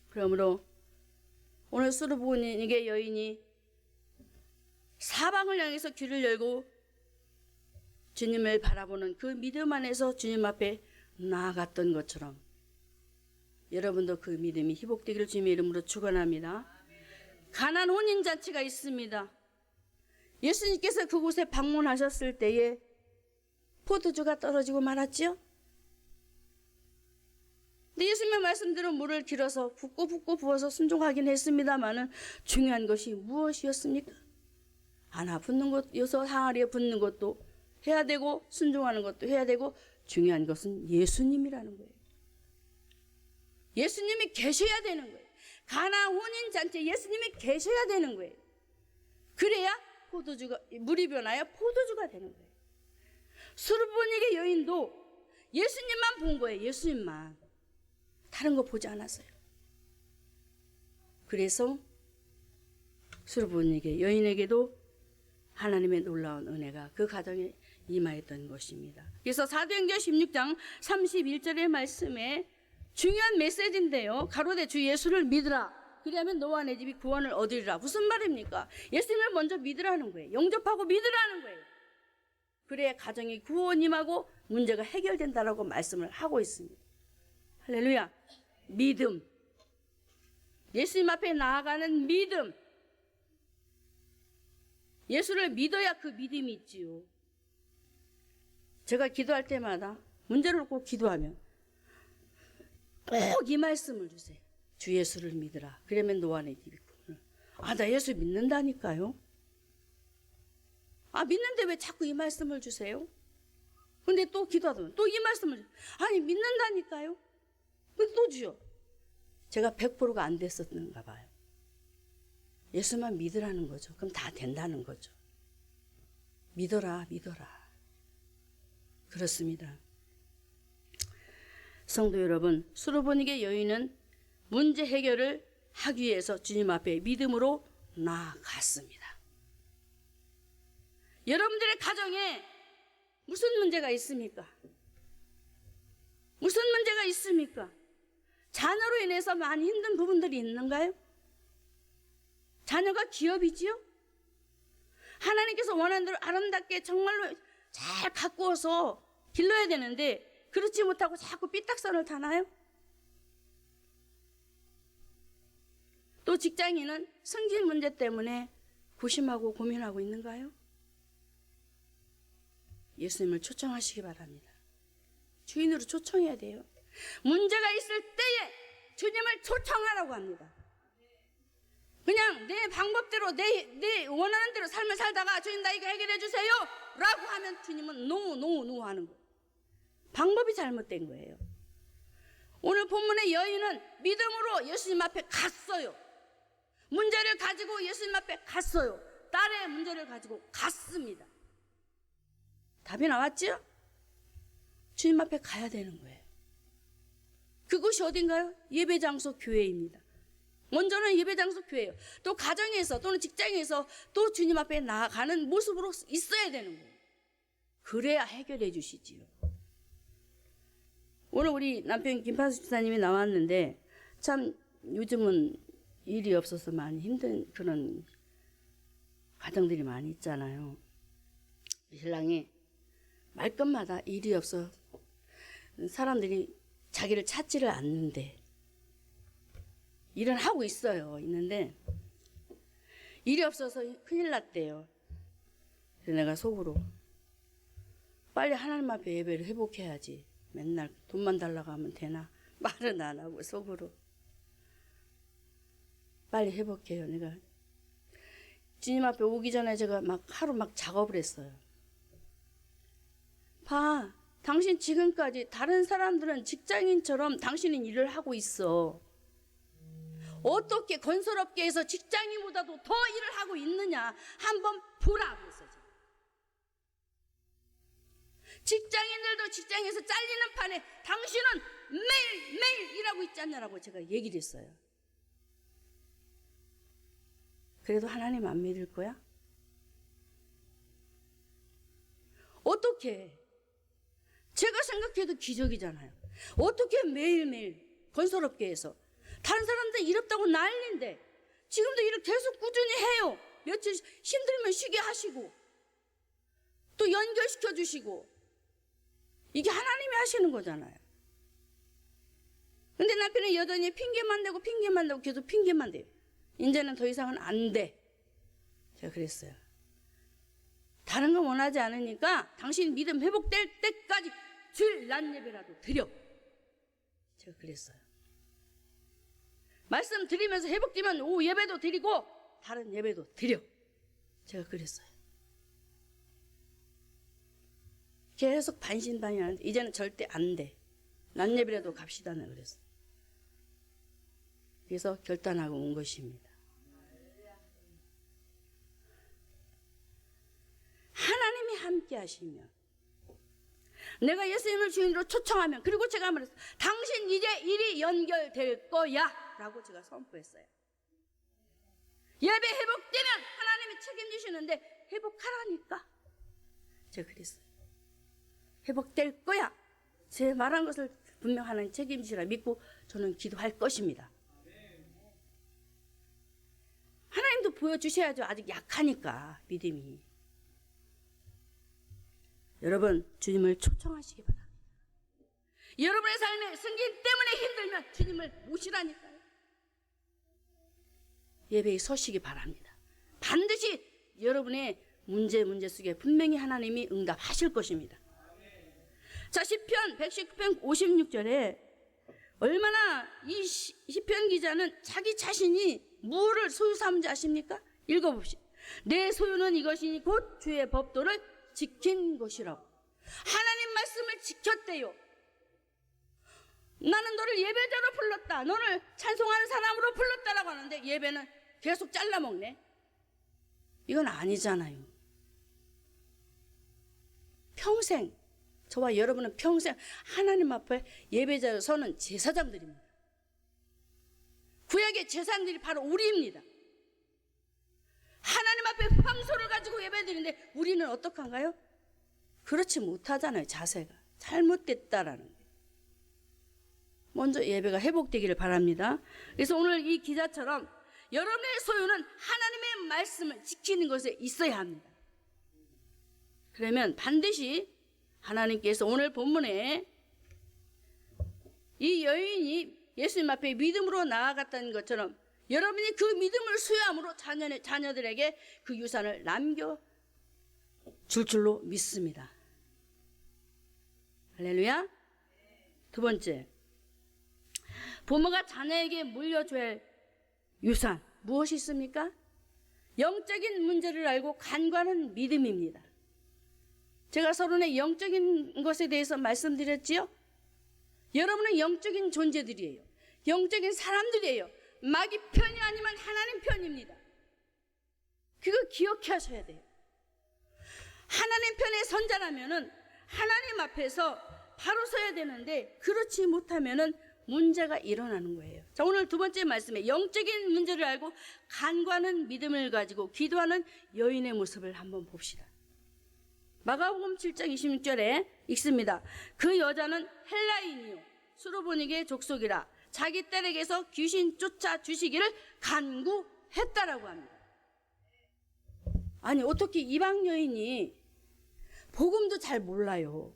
그러므로 오늘 수르보니게 여인이 사방을 향해서 귀를 열고 주님을 바라보는 그 믿음 안에서 주님 앞에 나아갔던 것처럼 여러분도 그 믿음이 회복되기를 주님의 이름으로 축원합니다. 가나안 혼인잔치가 있습니다. 예수님께서 그곳에 방문하셨을 때에 포도주가 떨어지고 말았지요. 근데 예수님의 말씀대로 물을 길어서 붓고 부어서 순종하긴 했습니다마는 중요한 것이 무엇이었습니까? 하나 붓는 것, 여섯 항아리에 붓는 것도 해야 되고 순종하는 것도 해야 되고, 중요한 것은 예수님이라는 거예요. 예수님이 계셔야 되는 거예요. 가나안 혼인잔치에 예수님이 계셔야 되는 거예요. 그래야 물이 변하여 포도주가 되는 거예요. 수르보니게 여인도 예수님만 본 거예요. 예수님만. 다른 거 보지 않았어요. 그래서 수르보니게 여인에게도 하나님의 놀라운 은혜가 그 가정에 임하였던 것입니다. 그래서 사도행전 16장 31절의 말씀에 중요한 메시지인데요. 가로되 주 예수를 믿으라. 그리하면 너와 내 집이 구원을 얻으리라. 무슨 말입니까? 예수님을 먼저 믿으라는 거예요. 영접하고 믿으라는 거예요. 그래야 가정이 구원 임하고 문제가 해결된다라고 말씀을 하고 있습니다. 할렐루야. 믿음. 예수님 앞에 나아가는 믿음. 예수를 믿어야 그 믿음이 있지요. 제가 기도할 때마다 문제를 놓고 기도하면 꼭 이 말씀을 주세요. 주 예수를 믿으라. 그러면 너와 내 집이 구원을. 나 예수 믿는다니까요. 믿는데 왜 자꾸 이 말씀을 주세요? 근데 또 기도하면 또 이 말씀을 주세요. 아니 믿는다니까요. 근데 또 주요. 제가 100%가 안 됐었는가 봐요. 예수만 믿으라는 거죠. 그럼 다 된다는 거죠. 믿어라. 그렇습니다. 성도 여러분, 수르보니게 여인은 문제 해결을 하기 위해서 주님 앞에 믿음으로 나아갔습니다. 여러분들의 가정에 무슨 문제가 있습니까? 무슨 문제가 있습니까? 자녀로 인해서 많이 힘든 부분들이 있는가요? 자녀가 기업이지요? 하나님께서 원하는 대로 아름답게 정말로 잘 가꾸어서 길러야 되는데 그렇지 못하고 자꾸 삐딱선을 타나요? 또 직장인은 승진 문제 때문에 고심하고 고민하고 있는가요? 예수님을 초청하시기 바랍니다. 주인으로 초청해야 돼요. 문제가 있을 때에 주님을 초청하라고 합니다. 그냥 내 방법대로 내 원하는 대로 삶을 살다가 주님 나 이거 해결해 주세요 라고 하면 주님은 노 하는 거예요. 방법이 잘못된 거예요. 오늘 본문의 여인은 믿음으로 예수님 앞에 갔어요. 문제를 가지고 예수님 앞에 갔어요. 딸의 문제를 가지고 갔습니다. 답이 나왔죠? 주님 앞에 가야 되는 거예요. 그곳이 어딘가요? 예배장소 교회입니다. 먼저는 예배장소 교회예요. 또 가정에서 또는 직장에서 또 주님 앞에 나아가는 모습으로 있어야 되는 거예요. 그래야 해결해 주시지요. 오늘 우리 남편 김판수 집사님이 나왔는데 참 요즘은 일이 없어서 많이 힘든 그런 가정들이 많이 있잖아요. 신랑이 말끝마다 일이 없어 사람들이 자기를 찾지를 않는데 일은 하고 있는데 일이 없어서 큰일 났대요. 그래서 내가 속으로 빨리 하나님 앞에 예배를 회복해야지. 맨날 돈만 달라고 하면 되나? 말은 안 하고 속으로 빨리 회복해요. 내가 주님 앞에 오기 전에 제가 하루 작업을 했어요. 봐, 당신 지금까지 다른 사람들은 직장인처럼 당신은 일을 하고 있어. 어떻게 건설업계에서 직장인보다도 더 일을 하고 있느냐 한번 보라 그랬어요. 직장인들도 직장에서 잘리는 판에 당신은 매일 일하고 있지 않냐라고 제가 얘기를 했어요. 그래도 하나님 안 믿을 거야? 어떻게? 제가 생각해도 기적이잖아요. 어떻게 매일매일 건설업계에서 다른 사람들 일 없다고 난리인데 지금도 일을 계속 꾸준히 해요. 며칠 힘들면 쉬게 하시고 또 연결시켜 주시고 이게 하나님이 하시는 거잖아요. 근데 남편은 여전히 핑계만 대고 계속 핑계만 대요. 이제는 더 이상은 안 돼. 제가 그랬어요. 다른 거 원하지 않으니까 당신 믿음 회복될 때까지 주일 낮 예배라도 드려. 제가 그랬어요. 말씀 드리면서 회복되면 오후 예배도 드리고 다른 예배도 드려. 제가 그랬어요. 계속 반신반의하는데 이제는 절대 안 돼. 낮 예배라도 갑시다. 그랬어요. 그래서 결단하고 온 것입니다. 하나님이 함께 하시면 내가 예수님을 주인으로 초청하면 그리고 제가 말했어요. 당신 이제 일이 연결될 거야 라고 제가 선포했어요. 예배 회복되면 하나님이 책임지시는데 회복하라니까 제가 그랬어요. 회복될 거야. 제 말한 것을 분명 하나님 책임지시라 믿고 저는 기도할 것입니다. 하나님도 보여주셔야죠. 아직 약하니까 믿음이. 여러분 주님을 초청하시기 바랍니다. 여러분의 삶에 승진 때문에 힘들면 주님을 모시라니까요. 예배에 서시기 바랍니다. 반드시 여러분의 문제 속에 분명히 하나님이 응답하실 것입니다. 자, 시편 119편 56절에 얼마나 이 시편 기자는 자기 자신이 무엇을 소유 삼은지 아십니까? 읽어봅시다. 내 소유는 이것이니 곧 주의 법도를 지킨 것이라고. 하나님 말씀을 지켰대요. 나는 너를 예배자로 불렀다. 너를 찬송하는 사람으로 불렀다라고 하는데 예배는 계속 잘라먹네. 이건 아니잖아요. 평생 저와 여러분은 평생 하나님 앞에 예배자로 서는 제사장들입니다. 구약의 제사장들이 바로 우리입니다. 하나님 앞에 황소를 가지고 예배드리는데 우리는 어떡한가요? 그렇지 못하잖아요. 자세가 잘못됐다라는 거예요. 먼저 예배가 회복되기를 바랍니다. 그래서 오늘 이 기자처럼 여러분의 소유는 하나님의 말씀을 지키는 것에 있어야 합니다. 그러면 반드시 하나님께서 오늘 본문에 이 여인이 예수님 앞에 믿음으로 나아갔다는 것처럼 여러분이 그 믿음을 수여함으로 자녀들에게 그 유산을 남겨줄 줄로 믿습니다. 할렐루야. 두 번째, 부모가 자녀에게 물려줘야 할 유산 무엇이 있습니까? 영적인 문제를 알고 간과하는 믿음입니다. 제가 서론의 영적인 것에 대해서 말씀드렸지요. 여러분은 영적인 존재들이에요. 영적인 사람들이에요. 마귀 편이 아니면 하나님 편입니다. 그거 기억하셔야 돼요. 하나님 편에 선자라면은 하나님 앞에서 바로 서야 되는데 그렇지 못하면은 문제가 일어나는 거예요. 자, 오늘 두 번째 말씀에 영적인 문제를 알고 간과하는 믿음을 가지고 기도하는 여인의 모습을 한번 봅시다. 마가복음 7장 26절에 읽습니다. 그 여자는 헬라인이요 수로보닉의 족속이라 자기 딸에게서 귀신 쫓아 주시기를 간구했다라고 합니다. 아니 어떻게 이방 여인이 복음도 잘 몰라요.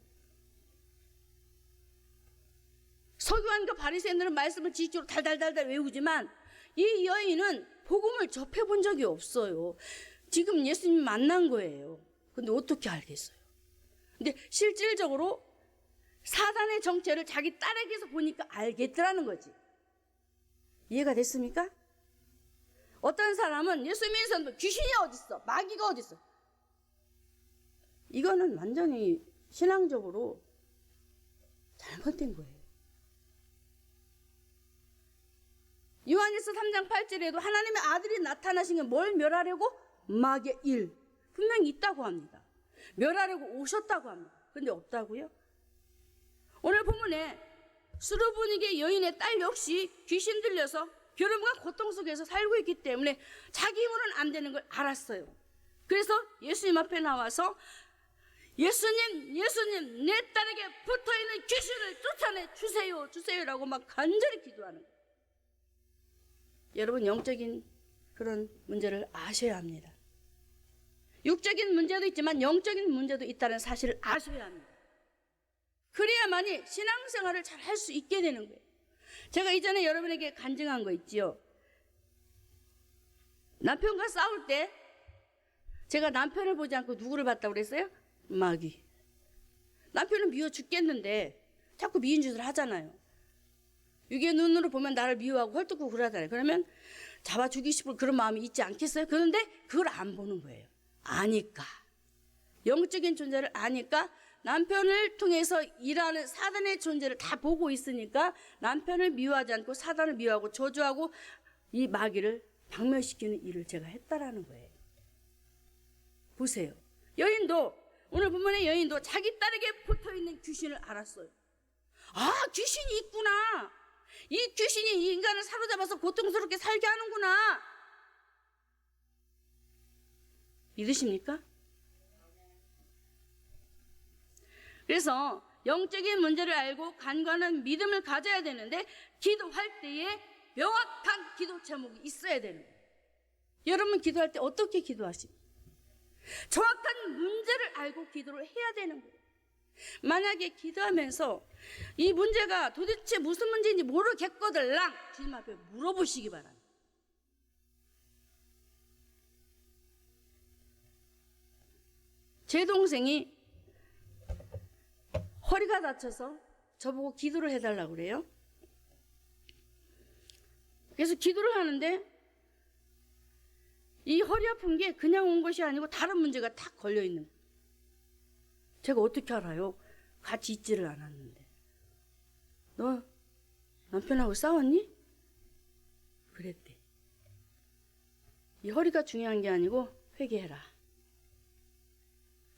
서기관과 바리새인들은 말씀을 지식적으로 달달달달 외우지만 이 여인은 복음을 접해본 적이 없어요. 지금 예수님 만난 거예요. 근데 어떻게 알겠어요? 근데 실질적으로 사단의 정체를 자기 딸에게서 보니까 알겠더라는 거지. 이해가 됐습니까? 어떤 사람은 예수 믿는 사람도 귀신이 어딨어? 마귀가 어딨어? 이거는 완전히 신앙적으로 잘못된 거예요. 요한일서 3장 8절에도 하나님의 아들이 나타나신 게 뭘 멸하려고? 마귀의 일. 분명히 있다고 합니다. 멸하려고 오셨다고 합니다. 근데 없다고요? 오늘 본문에 수르보닉의 여인의 딸 역시 귀신 들려서 결혼과 고통 속에서 살고 있기 때문에 자기 힘으로는 안 되는 걸 알았어요. 그래서 예수님 앞에 나와서 예수님 내 딸에게 붙어있는 귀신을 쫓아내 주세요라고 막 간절히 기도하는 거예요. 여러분 영적인 그런 문제를 아셔야 합니다. 육적인 문제도 있지만 영적인 문제도 있다는 사실을 아셔야 합니다. 그래야만이 신앙생활을 잘 할 수 있게 되는 거예요. 제가 이전에 여러분에게 간증한 거 있지요. 남편과 싸울 때 제가 남편을 보지 않고 누구를 봤다고 그랬어요? 마귀. 남편은 미워 죽겠는데 자꾸 미인 짓을 하잖아요. 육의 눈으로 보면 나를 미워하고 헐뜯고 그러잖아요. 그러면 잡아 죽이고 싶은 그런 마음이 있지 않겠어요? 그런데 그걸 안 보는 거예요. 아니까. 영적인 존재를 아니까 남편을 통해서 일하는 사단의 존재를 다 보고 있으니까 남편을 미워하지 않고 사단을 미워하고 저주하고 이 마귀를 박멸시키는 일을 제가 했다라는 거예요. 보세요. 여인도 오늘 본문의 여인도 자기 딸에게 붙어있는 귀신을 알았어요. 아, 귀신이 있구나. 이 귀신이 이 인간을 사로잡아서 고통스럽게 살게 하는구나. 믿으십니까? 그래서 영적인 문제를 알고 간과하는 믿음을 가져야 되는데 기도할 때에 명확한 기도 제목이 있어야 되는 거예요. 여러분 기도할 때 어떻게 기도하십니까? 정확한 문제를 알고 기도를 해야 되는 거예요. 만약에 기도하면서 이 문제가 도대체 무슨 문제인지 모르겠거들랑 주님 앞에 물어보시기 바랍니다. 제 동생이 허리가 다쳐서 저보고 기도를 해달라고 그래요. 그래서 기도를 하는데 이 허리 아픈 게 그냥 온 것이 아니고 다른 문제가 탁 걸려있는 거예요. 제가 어떻게 알아요? 같이 있지를 않았는데. 너 남편하고 싸웠니? 그랬대. 이 허리가 중요한 게 아니고 회개해라.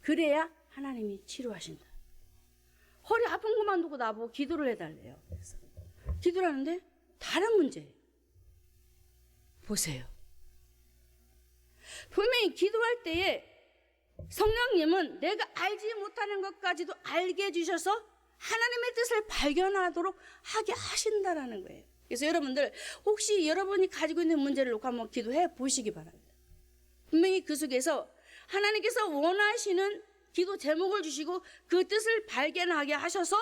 그래야 하나님이 치료하신다. 허리 아픈 것만 두고 나보고 기도를 해달래요. 그래서 기도를 하는데 다른 문제예요. 보세요. 분명히 기도할 때에 성령님은 내가 알지 못하는 것까지도 알게 해주셔서 하나님의 뜻을 발견하도록 하게 하신다라는 거예요. 그래서 여러분들 혹시 여러분이 가지고 있는 문제를 놓고 한번 기도해 보시기 바랍니다. 분명히 그 속에서 하나님께서 원하시는 기도 제목을 주시고 그 뜻을 발견하게 하셔서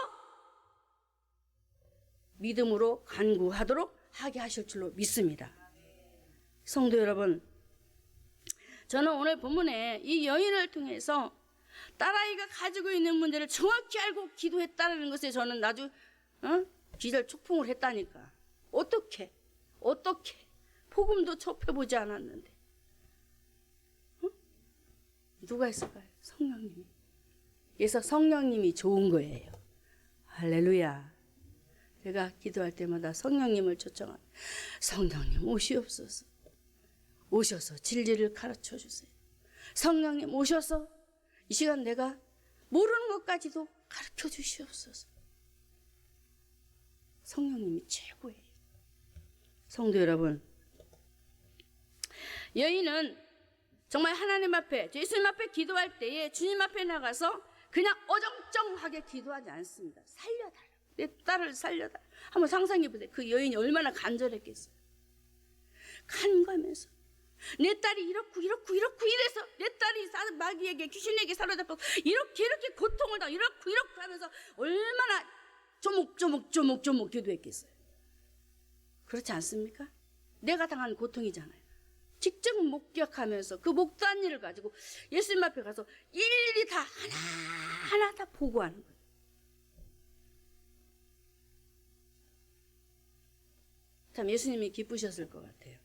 믿음으로 간구하도록 하게 하실 줄로 믿습니다. 성도 여러분, 저는 오늘 본문에 이 여인을 통해서 딸아이가 가지고 있는 문제를 정확히 알고 기도했다는 것에 저는 아주 기절 촉풍을 했다니까. 어떻게 복음도 접해보지 않았는데 누가 했을까요? 성령님이. 그래서 성령님이 좋은 거예요. 할렐루야. 제가 기도할 때마다 성령님을 초청합니다. 성령님 오시옵소서. 오셔서 진리를 가르쳐 주세요. 성령님 오셔서 이 시간 내가 모르는 것까지도 가르쳐 주시옵소서. 성령님이 최고예요. 성도 여러분, 여인은 정말 하나님 앞에, 예수님 앞에 기도할 때에 주님 앞에 나가서 그냥 어정쩡하게 기도하지 않습니다. 살려달라. 내 딸을 살려달라. 한번 상상해 보세요. 그 여인이 얼마나 간절했겠어요. 간구하면서 내 딸이 이렇고 이래서 내 딸이 마귀에게 귀신에게 사로잡고 이렇게 고통을 당하고 이렇고 하면서 얼마나 조목조목 기도했겠어요. 그렇지 않습니까? 내가 당한 고통이잖아요. 직접 목격하면서 그 목단 일을 가지고 예수님 앞에 가서 일일이 다 하나하나 다 보고하는 거예요. 참 예수님이 기쁘셨을 것 같아요.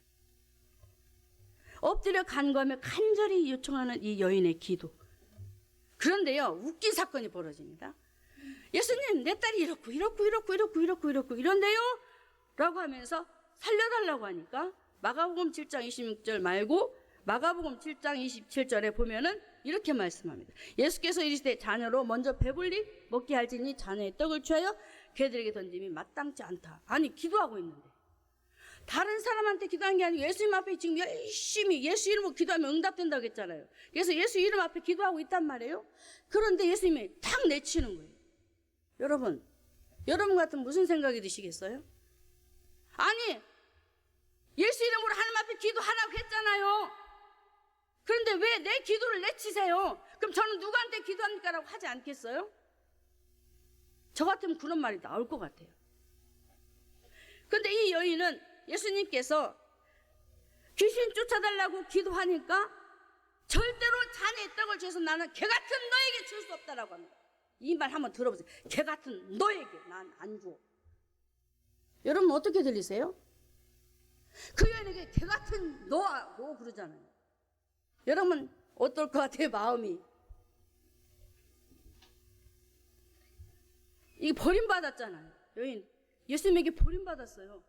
엎드려 간구하며 간절히 요청하는 이 여인의 기도. 그런데요, 웃긴 사건이 벌어집니다. 예수님, 내 딸이 이렇고 이런데요? 라고 하면서 살려달라고 하니까 마가복음 7장 26절 말고 마가복음 7장 27절에 보면은 이렇게 말씀합니다. 예수께서 이르시되 자녀로 먼저 배불리 먹게 할지니 자녀의 떡을 취하여 걔들에게 던짐이 마땅치 않다. 아니, 기도하고 있는데 다른 사람한테 기도한 게 아니고 예수님 앞에 지금 열심히 예수 이름으로 기도하면 응답된다고 했잖아요. 그래서 예수 이름 앞에 기도하고 있단 말이에요. 그런데 예수님이 탁 내치는 거예요. 여러분 같은 무슨 생각이 드시겠어요? 아니, 예수 이름으로 하나님 앞에 기도하라고 했잖아요. 그런데 왜 내 기도를 내치세요? 그럼 저는 누구한테 기도합니까? 라고 하지 않겠어요? 저 같으면 그런 말이 나올 것 같아요. 그런데 이 여인은 예수님께서 귀신 쫓아달라고 기도하니까 절대로 자네의 떡을 줘서 나는 개 같은 너에게 줄 수 없다라고 합니다. 이 말 한번 들어보세요. 개 같은 너에게 난 안 줘. 여러분 어떻게 들리세요? 그 여인에게 개 같은 너하고 그러잖아요. 여러분 어떨 것 같아요? 마음이. 이게 버림받았잖아요. 여인 예수님에게 버림받았어요.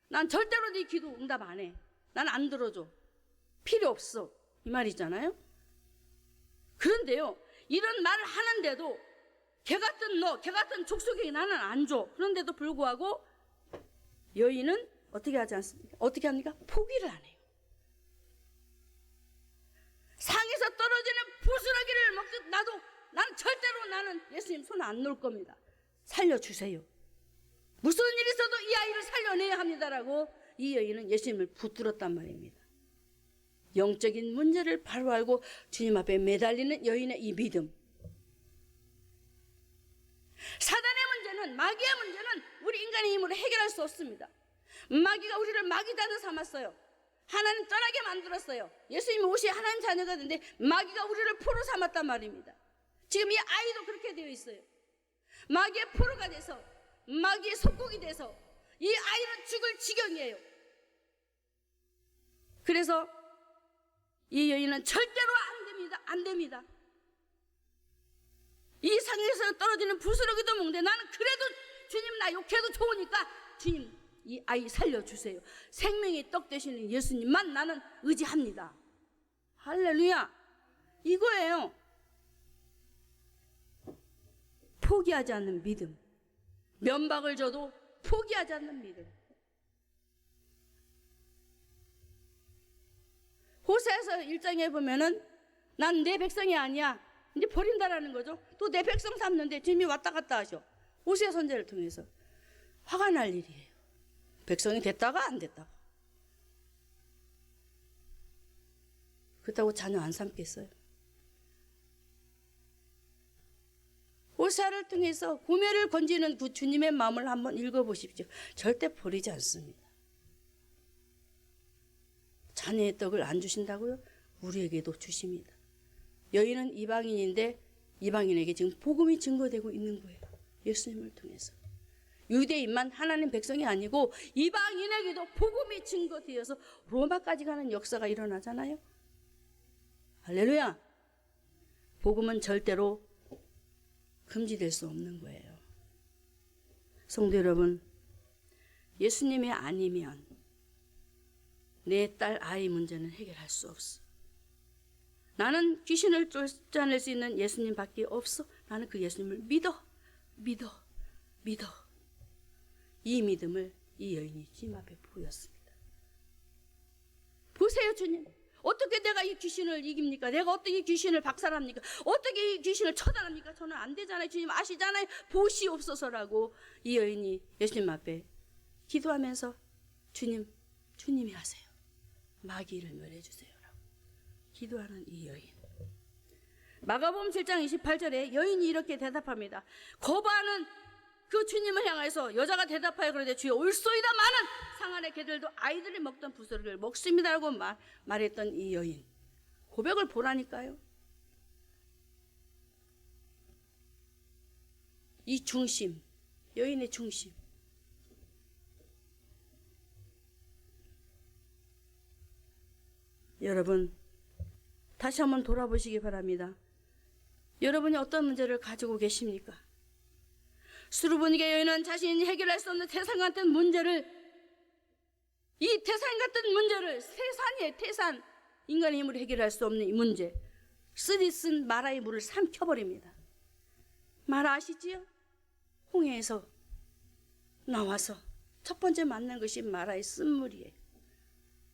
난 절대로 네 기도 응답 안 해. 난 안 들어줘. 필요 없어. 이 말이잖아요. 그런데요, 이런 말을 하는데도 개 같은 너, 개 같은 족속에게 나는 안 줘. 그런데도 불구하고 여인은 어떻게 하지 않습니까? 어떻게 합니까? 포기를 안 해요. 상에서 떨어지는 부스러기를 먹듯 나는 절대로 예수님 손 안 놓을 겁니다. 살려주세요. 무슨 일이 있어도 이 아이를 살려내야 합니다라고 이 여인은 예수님을 붙들었단 말입니다. 영적인 문제를 바로 알고 주님 앞에 매달리는 여인의 이 믿음. 사단의 문제는, 마귀의 문제는 우리 인간의 힘으로 해결할 수 없습니다. 마귀가 우리를 마귀단을 삼았어요. 하나님 떠나게 만들었어요. 예수님이 오시 하나님 자녀가 됐는데 마귀가 우리를 포로 삼았단 말입니다. 지금 이 아이도 그렇게 되어 있어요. 마귀의 포로가 돼서, 마귀의 속국이 돼서 이 아이는 죽을 지경이에요. 그래서 이 여인은 절대로 안 됩니다. 이 상에서 떨어지는 부스러기도 먹는데 나는 그래도 주님 나 욕해도 좋으니까 주님 이 아이 살려주세요. 생명의 떡 되시는 예수님만 나는 의지합니다. 할렐루야. 이거예요. 포기하지 않는 믿음. 면박을 줘도 포기하지 않는 믿음. 호세아서 1장에 보면은 난 내 백성이 아니야. 이제 버린다라는 거죠. 또 내 백성 삼는데 주님이 왔다 갔다 하셔. 호세아 선지자를 통해서. 화가 날 일이에요. 백성이 됐다가 안 됐다가. 그렇다고 자녀 안 삼겠어요? 호세아를 통해서 고매를 건지는 그 주님의 마음을 한번 읽어보십시오. 절대 버리지 않습니다. 자녀의 떡을 안 주신다고요? 우리에게도 주십니다. 여인은 이방인인데 이방인에게 지금 복음이 증거되고 있는 거예요. 예수님을 통해서. 유대인만 하나님 백성이 아니고 이방인에게도 복음이 증거되어서 로마까지 가는 역사가 일어나잖아요. 할렐루야. 복음은 절대로 금지될 수 없는 거예요. 성도 여러분, 예수님이 아니면 내 딸 아이 문제는 해결할 수 없어. 나는 귀신을 쫓아낼 수 있는 예수님밖에 없어. 나는 그 예수님을 믿어. 이 믿음을 이 여인이 주님 앞에 보였습니다. 보세요, 주님. 어떻게 내가 이 귀신을 이깁니까? 내가 어떻게 이 귀신을 박살합니까? 어떻게 이 귀신을 처단합니까? 저는 안 되잖아요. 주님 아시잖아요. 보시옵소서라고 이 여인이 예수님 앞에 기도하면서 주님이 하세요. 마귀를 멸해주세요. 라고 기도하는 이 여인. 마가복음 7장 28절에 여인이 이렇게 대답합니다. 거부하는 그 주님을 향해서 여자가 대답하여 그러되 주여 올소이다. 많은 상 안의 개들도 아이들이 먹던 부스러기를 먹습니다라고 말했던 이 여인. 고백을 보라니까요. 이 중심, 여인의 중심. 여러분, 다시 한번 돌아보시기 바랍니다. 여러분이 어떤 문제를 가지고 계십니까? 수르보니게 여인은 자신이 해결할 수 없는 태산 같은 문제를, 이 태산 같은 문제를, 세산이에요, 태산. 인간의 힘으로 해결할 수 없는 이 문제. 쓰디 쓴 마라의 물을 삼켜버립니다. 마라 아시지요? 홍해에서 나와서 첫 번째 만난 것이 마라의 쓴물이에요.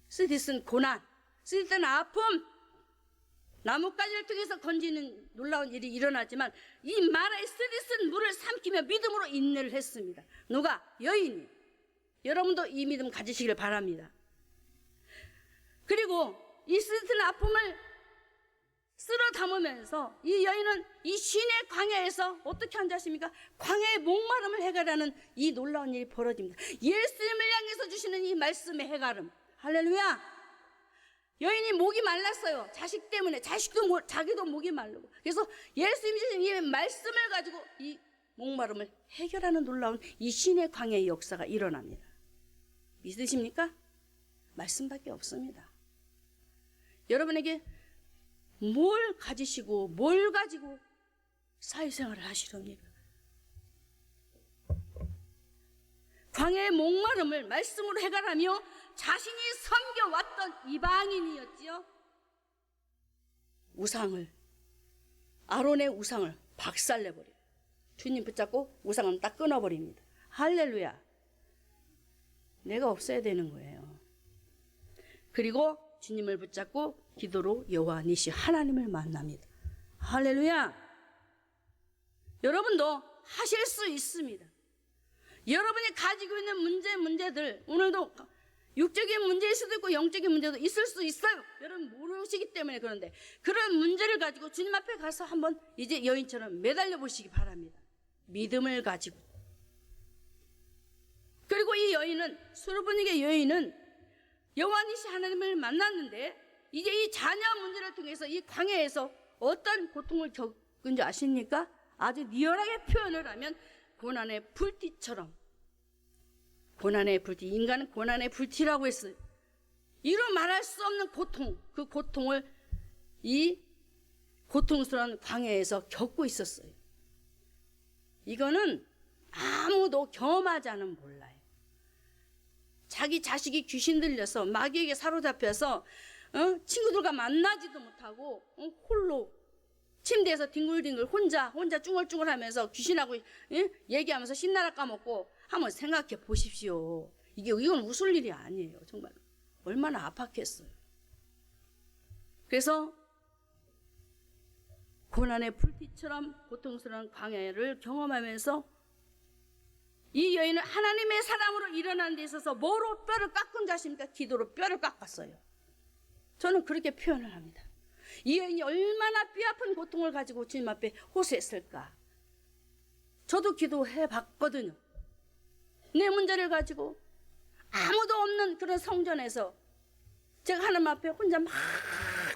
쓰디 쓴 고난, 쓰디 쓴 아픔, 나뭇가지를 통해서 건지는 놀라운 일이 일어나지만 이 마라의 쓰디쓴 물을 삼키며 믿음으로 인내를 했습니다. 누가? 여인이. 여러분도 이 믿음 가지시길 바랍니다. 그리고 이 쓰디쓴 아픔을 쓸어 담으면서 이 여인은 이 신의 광야에서 어떻게 한지 아십니까? 광야의 목마름을 해결하는 이 놀라운 일이 벌어집니다. 예수님을 향해서 주시는 이 말씀의 해결음. 할렐루야. 여인이 목이 말랐어요. 자식 때문에. 자기도 목이 마르고. 그래서 예수님이 주신 이 말씀을 가지고 이 목마름을 해결하는 놀라운 이 신의 광야의 역사가 일어납니다. 믿으십니까? 말씀밖에 없습니다. 여러분에게 뭘 가지시고 뭘 가지고 사회생활을 하시렵니까? 광야의 목마름을 말씀으로 해결하며 자신이 섬겨왔던 이방인이었지요. 우상을, 아론의 우상을 박살내버려요. 주님 붙잡고 우상은 딱 끊어버립니다. 할렐루야. 내가 없어야 되는 거예요. 그리고 주님을 붙잡고 기도로 여호와 니시 하나님을 만납니다. 할렐루야. 여러분도 하실 수 있습니다. 여러분이 가지고 있는 문제들, 오늘도 육적인 문제일 수도 있고 영적인 문제도 있을 수 있어요. 여러분 모르시기 때문에 그런데 그런 문제를 가지고 주님 앞에 가서 한번 이제 여인처럼 매달려 보시기 바랍니다. 믿음을 가지고. 그리고 이 여인은, 수르보니게 여인은 여호와니시 하나님을 만났는데 이제 이 자녀 문제를 통해서 이 광야에서 어떤 고통을 겪은 줄 아십니까? 아주 리얼하게 표현을 하면 고난의 불띠처럼. 고난의 불띠, 인간은 고난의 불띠라고 했어요. 이루 말할 수 없는 고통, 그 고통을 이 고통스러운 광야에서 겪고 있었어요. 이거는 아무도 경험하지 않으면 몰라요. 자기 자식이 귀신 들려서 마귀에게 사로잡혀서 친구들과 만나지도 못하고 홀로 침대에서 뒹굴뒹굴 혼자 쭝얼쭝얼하면서 귀신하고 얘기하면서 신나라 까먹고 한번 생각해 보십시오. 이건 웃을 일이 아니에요. 정말 얼마나 아팠겠어요. 그래서 고난의 불빛처럼 고통스러운 광야를 경험하면서 이 여인은 하나님의 사람으로 일어나는 데 있어서 뭐로 뼈를 깎은 자십니까? 기도로 뼈를 깎았어요. 저는 그렇게 표현을 합니다. 이 여인이 얼마나 뼈아픈 고통을 가지고 주님 앞에 호소했을까. 저도 기도해 봤거든요. 내 문제를 가지고 아무도 없는 그런 성전에서 제가 하나님 앞에 혼자 막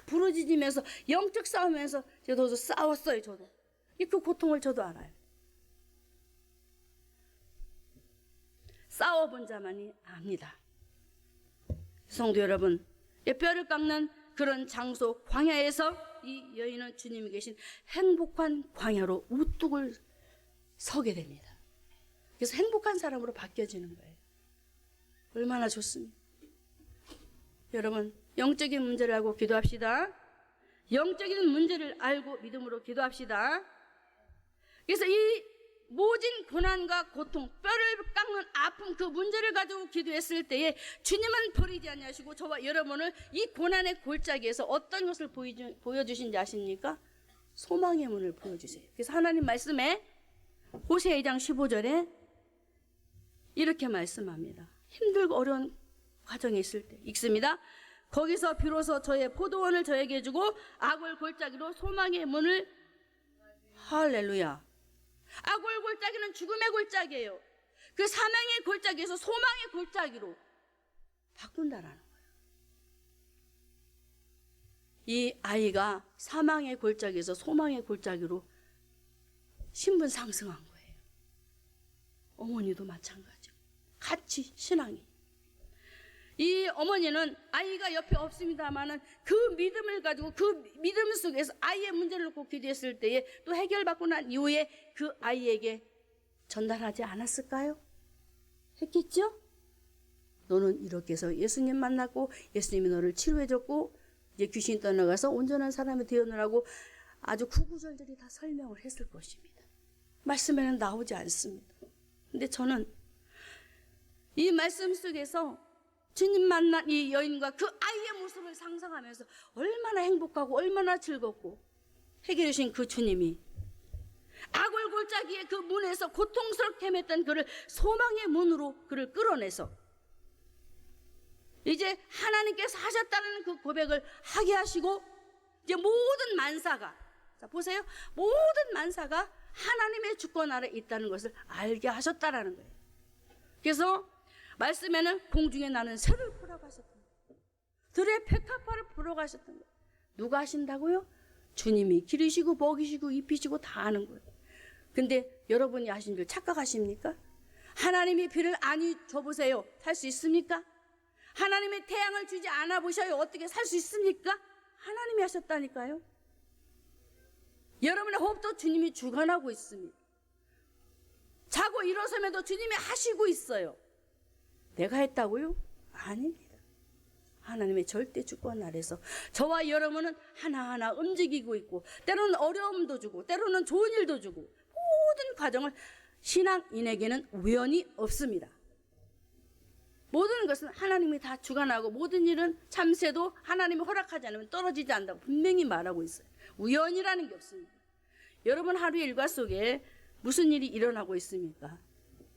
부르짖으면서 영적 싸우면서 저도 싸웠어요. 저도 그 고통을 저도 알아요. 싸워본 자만이 압니다. 성도 여러분, 뼈를 깎는 그런 장소 광야에서 이 여인은 주님이 계신 행복한 광야로 우뚝을 서게 됩니다. 그래서 행복한 사람으로 바뀌어지는 거예요. 얼마나 좋습니까? 여러분, 영적인 문제를 알고 기도합시다. 영적인 문제를 알고 믿음으로 기도합시다. 그래서 이 모진 고난과 고통, 뼈를 깎는 아픔, 그 문제를 가지고 기도했을 때에 주님은 버리지 아니하시고 저와 여러분을 이 고난의 골짜기에서 어떤 것을 보여주신지 아십니까? 소망의 문을 보여주세요. 그래서 하나님 말씀에 호세아 2장 15절에 이렇게 말씀합니다. 힘들고 어려운 과정에 있을 때 읽습니다. 거기서 비로소 저의 포도원을 저에게 주고 악을 골짜기로 소망의 문을, 할렐루야. 악을 골짜기는 죽음의 골짜기예요. 그 사망의 골짜기에서 소망의 골짜기로 바꾼다라는 거예요. 이 아이가 사망의 골짜기에서 소망의 골짜기로 신분 상승한 거예요. 어머니도 마찬가지고 같이 신앙이. 이 어머니는 아이가 옆에 없습니다마는 그 믿음을 가지고 그 믿음 속에서 아이의 문제를 놓고 기도했을 때에 또 해결받고 난 이후에 그 아이에게 전달하지 않았을까요? 했겠죠? 너는 이렇게 해서 예수님 만났고 예수님이 너를 치료해줬고 이제 귀신이 떠나가서 온전한 사람이 되었느라고 아주 구구절절히 다 설명을 했을 것입니다. 말씀에는 나오지 않습니다. 근데 저는 이 말씀 속에서 주님 만난 이 여인과 그 아이의 모습을 상상하면서 얼마나 행복하고 얼마나 즐겁고 해결해 주신 그 주님이 악을 골짜기의 그 문에서 고통스럽게 헤맸던 그를 소망의 문으로 그를 끌어내서 이제 하나님께서 하셨다는 그 고백을 하게 하시고 이제 모든 만사가, 자 보세요, 모든 만사가 하나님의 주권 아래 있다는 것을 알게 하셨다라는 거예요. 그래서 말씀에는 공중에 나는 새를 보라고 하셨던 거예요. 들의 백합화를 보라고 하셨던 거예요. 누가 하신다고요? 주님이 기르시고 먹이시고 입히시고 다 하는 거예요. 근데 여러분이 하신 줄 착각하십니까? 하나님이 비를 안 줘보세요. 살 수 있습니까? 하나님의 태양을 주지 않아 보셔요. 어떻게 살 수 있습니까? 하나님이 하셨다니까요. 여러분의 호흡도 주님이 주관하고 있습니다. 자고 일어서면도 주님이 하시고 있어요. 내가 했다고요? 아닙니다. 하나님의 절대 주권 아래서 저와 여러분은 하나하나 움직이고 있고 때로는 어려움도 주고 때로는 좋은 일도 주고 모든 과정을 신앙인에게는 우연이 없습니다. 모든 것은 하나님이 다 주관하고 모든 일은 참새도 하나님이 허락하지 않으면 떨어지지 않는다고 분명히 말하고 있어요. 우연이라는 게 없습니다. 여러분 하루의 일과 속에 무슨 일이 일어나고 있습니까?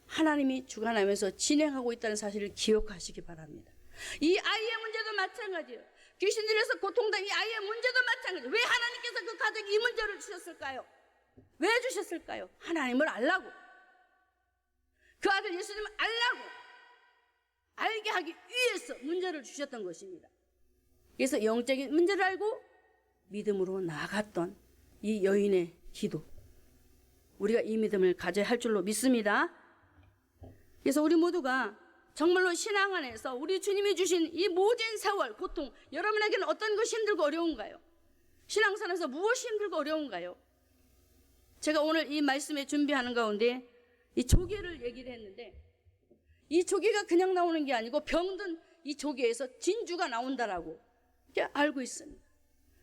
하나님이 주관하면서 진행하고 있다는 사실을 기억하시기 바랍니다. 이 아이의 문제도 마찬가지예요. 귀신 들려서 고통당한 이 아이의 문제도 마찬가지예요. 왜 하나님께서 그 가정에 이 문제를 주셨을까요? 왜 주셨을까요? 하나님을 알라고. 그 아들 예수님을 알라고. 알게 하기 위해서 문제를 주셨던 것입니다. 그래서 영적인 문제를 알고 믿음으로 나아갔던 이 여인의 기도, 우리가 이 믿음을 가져야 할 줄로 믿습니다. 그래서 우리 모두가 정말로 신앙 안에서 우리 주님이 주신 이 모든 세월, 고통, 여러분에게는 어떤 것이 힘들고 어려운가요? 신앙생활에서 무엇이 힘들고 어려운가요? 제가 오늘 이 말씀에 준비하는 가운데 이 조개를 얘기를 했는데 이 조개가 그냥 나오는 게 아니고 병든 이 조개에서 진주가 나온다라고 알고 있습니다.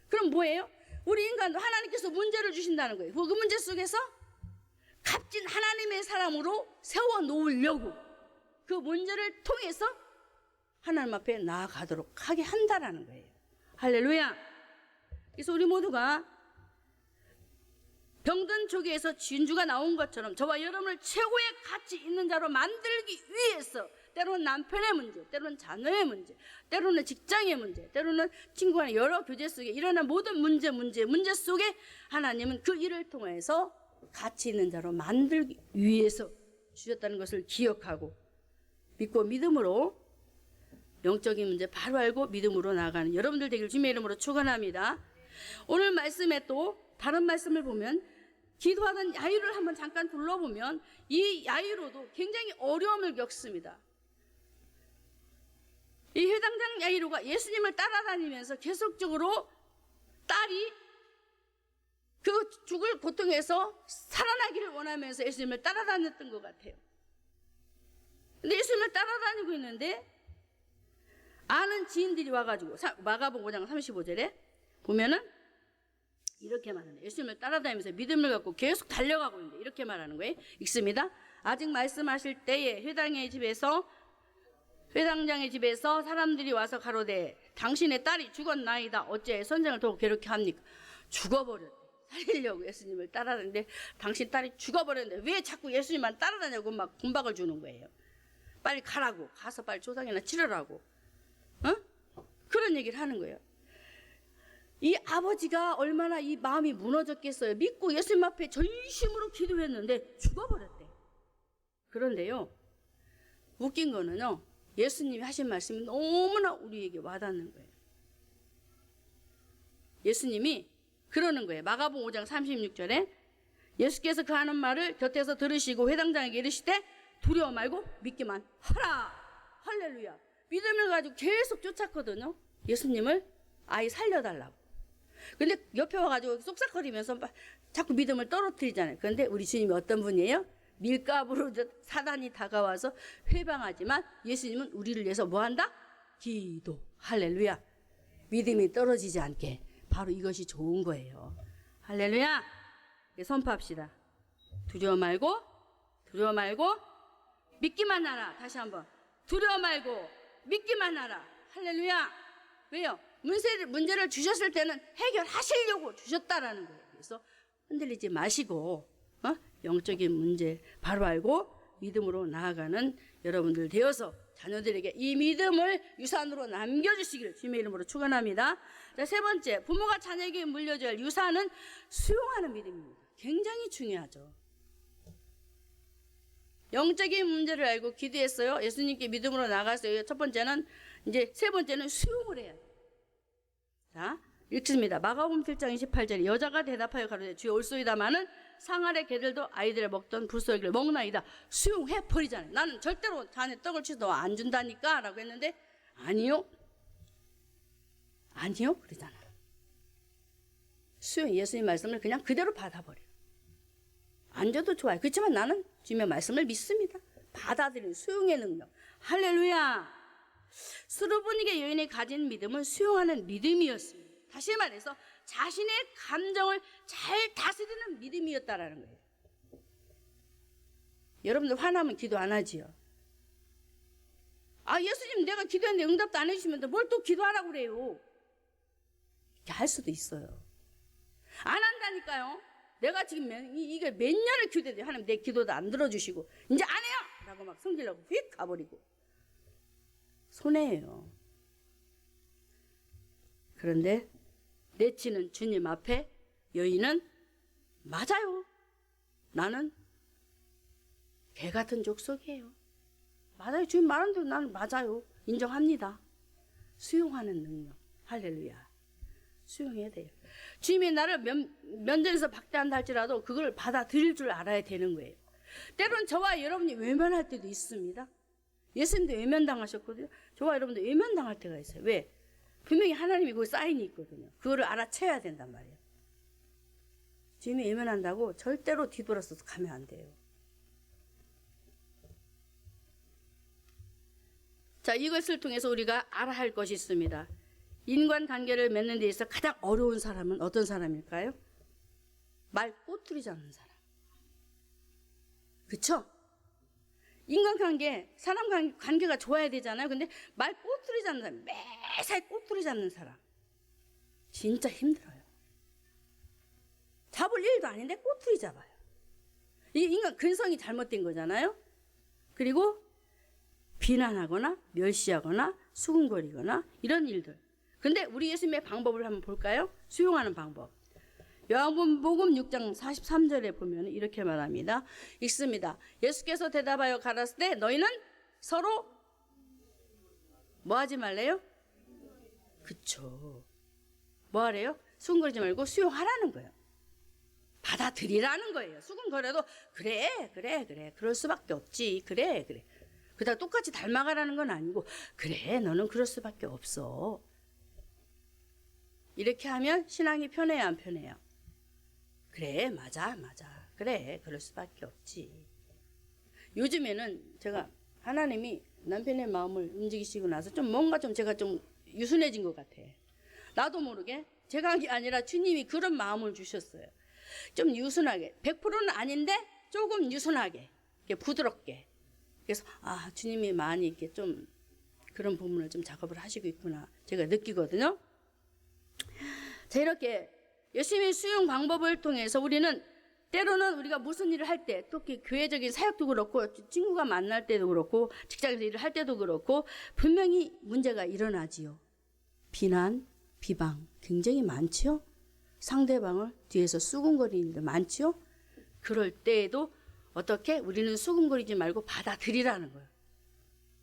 그럼 뭐예요? 우리 인간도 하나님께서 문제를 주신다는 거예요. 그 문제 속에서 값진 하나님의 사람으로 세워놓으려고 그 문제를 통해서 하나님 앞에 나아가도록 하게 한다라는 거예요. 할렐루야. 그래서 우리 모두가 병든 조기에서 진주가 나온 것처럼 저와 여러분을 최고의 가치 있는 자로 만들기 위해서 때로는 남편의 문제, 때로는 자녀의 문제, 때로는 직장의 문제, 때로는 친구 간의 여러 교제 속에 일어난 모든 문제 속에 하나님은 그 일을 통해서 가치 있는 자로 만들기 위해서 주셨다는 것을 기억하고 믿고 믿음으로 영적인 문제 바로 알고 믿음으로 나아가는 여러분들 되길 주님의 이름으로 축원합니다. 오늘 말씀에 또 다른 말씀을 보면 기도하던 야이로를 한번 잠깐 둘러보면 이 야이로도 굉장히 어려움을 겪습니다. 이 회당장 야이로가 예수님을 따라다니면서 계속적으로 딸이 그 죽을 고통에서 살아나기를 원하면서 예수님을 따라다녔던 것 같아요. 근데 예수님을 따라다니고 있는데 아는 지인들이 와가지고 마가복음 5장 35절에 보면은 이렇게 말하는, 예수님을 따라다니면서 믿음을 갖고 계속 달려가고 있는데 이렇게 말하는 거예요. 읽습니다. 아직 말씀하실 때에 회당장의 집에서 사람들이 와서 가로되 당신의 딸이 죽었나이다. 어째 선생을 더욱 괴롭게 합니까? 죽어버렸대. 살리려고 예수님을 따라다니는데 당신 딸이 죽어버렸는데 왜 자꾸 예수님만 따라다니고 막 군박을 주는 거예요. 빨리 가라고, 가서 빨리 조상이나 치르라고, 그런 얘기를 하는 거예요. 이 아버지가 얼마나 이 마음이 무너졌겠어요. 믿고 예수님 앞에 전심으로 기도했는데 죽어버렸대. 그런데요, 웃긴 거는요, 예수님이 하신 말씀이 너무나 우리에게 와닿는 거예요. 예수님이 그러는 거예요. 마가복음 5장 36절에 예수께서 그 하는 말을 곁에서 들으시고 회당장에게 이르시되 두려워 말고 믿기만 하라. 할렐루야. 믿음을 가지고 계속 쫓았거든요. 예수님을 아이 살려달라고. 근데 옆에 와가지고 쏙싹거리면서 자꾸 믿음을 떨어뜨리잖아요. 그런데 우리 주님이 어떤 분이에요? 밀가부로 사단이 다가와서 회방하지만 예수님은 우리를 위해서 뭐한다? 기도. 할렐루야. 믿음이 떨어지지 않게. 바로 이것이 좋은 거예요. 할렐루야. 선포합시다. 두려워 말고 믿기만 하라. 다시 한번. 두려워 말고 믿기만 하라. 할렐루야. 왜요? 문제를 주셨을 때는 해결하시려고 주셨다라는 거예요. 그래서 흔들리지 마시고 영적인 문제 바로 알고 믿음으로 나아가는 여러분들 되어서 자녀들에게 이 믿음을 유산으로 남겨주시기를 주님의 이름으로 축원합니다. 자, 세 번째, 부모가 자녀에게 물려줘야 할 유산은 수용하는 믿음입니다. 굉장히 중요하죠. 영적인 문제를 알고 기도했어요. 예수님께 믿음으로 나갔어요. 첫 번째는, 이제 세 번째는 수용을 해야 돼요. 자, 읽습니다. 마가복음 7장 28절에 여자가 대답하여 가로되 주여 올소이다마는 상아래 개들도 아이들을 먹던 불소이기를 먹나이다. 수용해 버리잖아요. 나는 절대로 자네 떡을 치도 안 준다니까 라고 했는데 아니요 그러잖아. 수용, 예수님 말씀을 그냥 그대로 받아버려요. 안 줘도 좋아요. 그렇지만 나는 주님의 말씀을 믿습니다. 받아들이는 수용의 능력. 할렐루야. 수르보니게 여인이 가진 믿음은 수용하는 믿음이었습니다. 다시 말해서 자신의 감정을 잘 다스리는 믿음이었다라는 거예요. 여러분들 화나면 기도 안 하지요? 아, 예수님 내가 기도했는데 응답도 안 해주시면 뭘 또 기도하라고 그래요? 이렇게 할 수도 있어요. 안 한다니까요. 내가 지금 이게 몇 년을 기도해도 하나님 내 기도도 안 들어주시고 이제 안 해요! 라고 막 성질나고 휙 가버리고 손해예요. 그런데 내치는 주님 앞에 여인은 맞아요. 나는 개 같은 족속이에요. 맞아요. 주님 말한 대로 나는 맞아요. 인정합니다. 수용하는 능력. 할렐루야. 수용해야 돼요. 주님이 나를 면전에서 박대한다 할지라도 그걸 받아들일 줄 알아야 되는 거예요. 때로는 저와 여러분이 외면할 때도 있습니다. 예수님도 외면당하셨거든요. 저와 여러분도 외면당할 때가 있어요. 왜? 분명히 하나님이 그 사인이 있거든요. 그거를 알아채야 된단 말이에요. 주님이 외면한다고 절대로 뒤돌아서서 가면 안 돼요. 자, 이것을 통해서 우리가 알아야 할 것이 있습니다. 인간관계를 맺는 데 있어서 가장 어려운 사람은 어떤 사람일까요? 말 꼬투리지 않는 사람. 그쵸? 인간관계, 사람 관계가 좋아야 되잖아요. 근데 말 꼬투리 잡는 사람, 매사에 꼬투리 잡는 사람 진짜 힘들어요. 잡을 일도 아닌데 꼬투리 잡아요. 이 인간 근성이 잘못된 거잖아요. 그리고 비난하거나 멸시하거나 수군거리거나 이런 일들. 근데 우리 예수님의 방법을 한번 볼까요? 수용하는 방법. 요한복음 6장 43절에 보면 이렇게 말합니다. 읽습니다. 예수께서 대답하여 가라사대 때 너희는 서로 뭐 하지 말래요? 그쵸. 뭐 하래요? 수군거리지 말고 수용하라는 거예요. 받아들이라는 거예요. 수군거려도 그래 그럴 수밖에 없지. 그래 그다 똑같이 닮아가라는 건 아니고 그래 너는 그럴 수밖에 없어. 이렇게 하면 신앙이 편해요 안 편해요? 그래 맞아 그래 그럴 수밖에 없지. 요즘에는 제가 하나님이 남편의 마음을 움직이시고 나서 좀 뭔가 좀 제가 좀 유순해진 것 같아. 나도 모르게 제가 한 게 아니라 주님이 그런 마음을 주셨어요. 좀 유순하게 100%는 아닌데 조금 유순하게 부드럽게. 그래서 아 주님이 많이 이렇게 좀 그런 부분을 좀 작업을 하시고 있구나 제가 느끼거든요. 자 이렇게 열심히 수용 방법을 통해서 우리는 때로는 우리가 무슨 일을 할 때 또 교회적인 사역도 그렇고 친구가 만날 때도 그렇고 직장에서 일을 할 때도 그렇고 분명히 문제가 일어나지요. 비난, 비방 굉장히 많지요. 상대방을 뒤에서 수군거리는 데 많지요. 그럴 때에도 어떻게 우리는 수군거리지 말고 받아들이라는 거예요.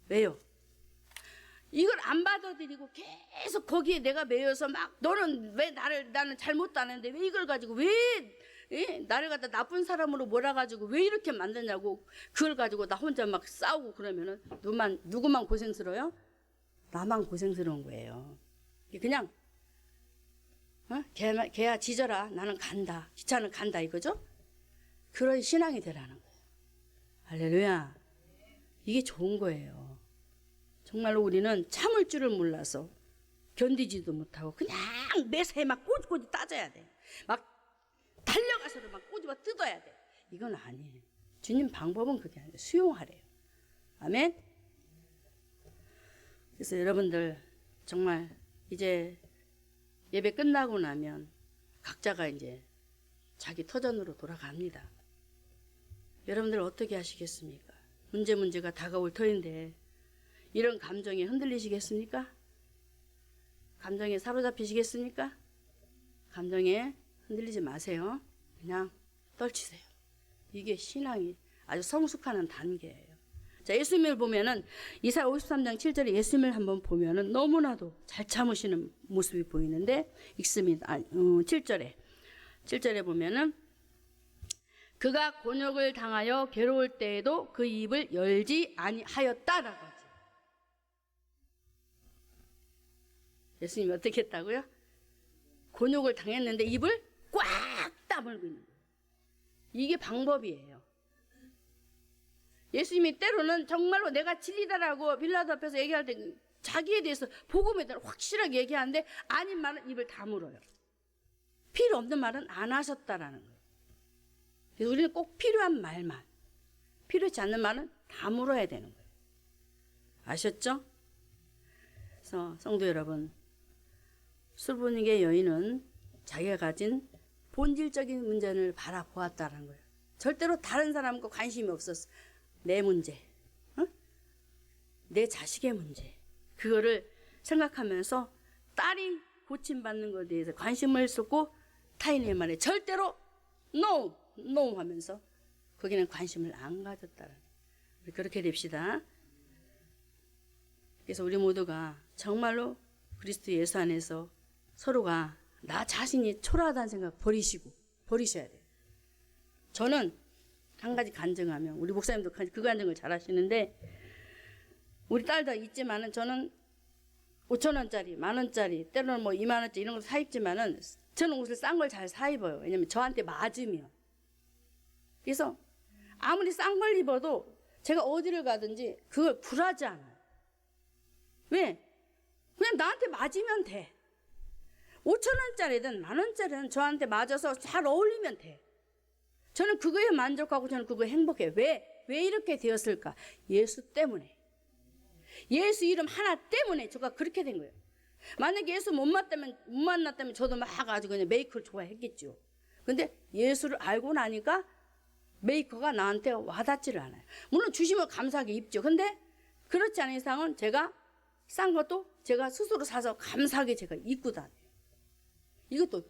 왜요? 이걸 안 받아들이고 계속 거기에 내가 매여서 막 너는 왜 나는 잘못도 안 했는데 왜 이걸 가지고 왜 나를 갖다 나쁜 사람으로 몰아가지고 왜 이렇게 만드냐고 그걸 가지고 나 혼자 막 싸우고 그러면은 누구만 고생스러워요? 나만 고생스러운 거예요. 그냥 걔야 지져라 나는 간다 기차는 간다 이거죠? 그런 신앙이 되라는 거예요. 할렐루야. 이게 좋은 거예요. 정말로 우리는 참을 줄을 몰라서 견디지도 못하고 그냥 매사에 막 꼬집꼬집 따져야 돼. 막 달려가서도 막 꼬집어 뜯어야 돼. 이건 아니에요. 주님 방법은 그게 아니에요. 수용하래요. 아멘. 그래서 여러분들 정말 이제 예배 끝나고 나면 각자가 이제 자기 터전으로 돌아갑니다. 여러분들 어떻게 하시겠습니까? 문제가 다가올 터인데 이런 감정에 흔들리시겠습니까? 감정에 사로잡히시겠습니까? 감정에 흔들리지 마세요. 그냥 떨치세요. 이게 신앙이 아주 성숙하는 단계예요. 자, 예수님을 보면은 이사야 53장 7절에 예수님을 한번 보면은 너무나도 잘 참으시는 모습이 보이는데 읽습니다. 7절에 보면은 그가 곤욕을 당하여 괴로울 때에도 그 입을 열지 아니하였다라고 하지. 예수님이 어떻게 했다고요? 곤욕을 당했는데 입을 꽉 다물고 있는 거예요. 이게 방법이에요. 예수님이 때로는 정말로 내가 진리다라고 빌라도 앞에서 얘기할 때 자기에 대해서 복음에 대해서 확실하게 얘기하는데 아닌 말은 입을 다물어요. 필요 없는 말은 안 하셨다라는 거예요. 그래서 우리는 꼭 필요한 말만, 필요치 않는 말은 다물어야 되는 거예요. 아셨죠? 그래서 성도 여러분, 술분위기의 여인은 자기가 가진 본질적인 문제를 바라보았다는 거예요. 절대로 다른 사람과 관심이 없었어. 내 문제, 내 자식의 문제, 그거를 생각하면서 딸이 고침받는 것에 대해서 관심을 쏟고 타인의 말에 절대로 no 하면서 거기는 관심을 안 가졌다는 거예요. 그렇게 됩시다. 그래서 우리 모두가 정말로 그리스도 예수 안에서 서로가 나 자신이 초라하다는 생각 버리셔야 돼요. 저는 한 가지 간증하면 우리 목사님도 그 간증을 잘 하시는데 우리 딸도 있지만은 저는 5,000원짜리, 10,000원짜리, 때로는 뭐 20,000원짜리 이런 거 사 입지만은 저는 옷을 싼 걸 잘 사 입어요. 왜냐면 저한테 맞으면. 그래서 아무리 싼 걸 입어도 제가 어디를 가든지 그걸 굴하지 않아요. 왜? 그냥 나한테 맞으면 돼. 5,000원짜리든 10,000원짜리든 저한테 맞아서 잘 어울리면 돼. 저는 그거에 만족하고 저는 그거에 행복해요. 왜 이렇게 되었을까? 예수 때문에. 예수 이름 하나 때문에 제가 그렇게 된 거예요. 만약에 예수 못 만났다면 저도 막 아주 그냥 메이크를 좋아했겠죠. 근데 예수를 알고 나니까 메이커가 나한테 와닿지를 않아요. 물론 주시면 감사하게 입죠. 근데 그렇지 않은 이상은 제가 싼 것도 제가 스스로 사서 감사하게 제가 입고 다녀요. 이것도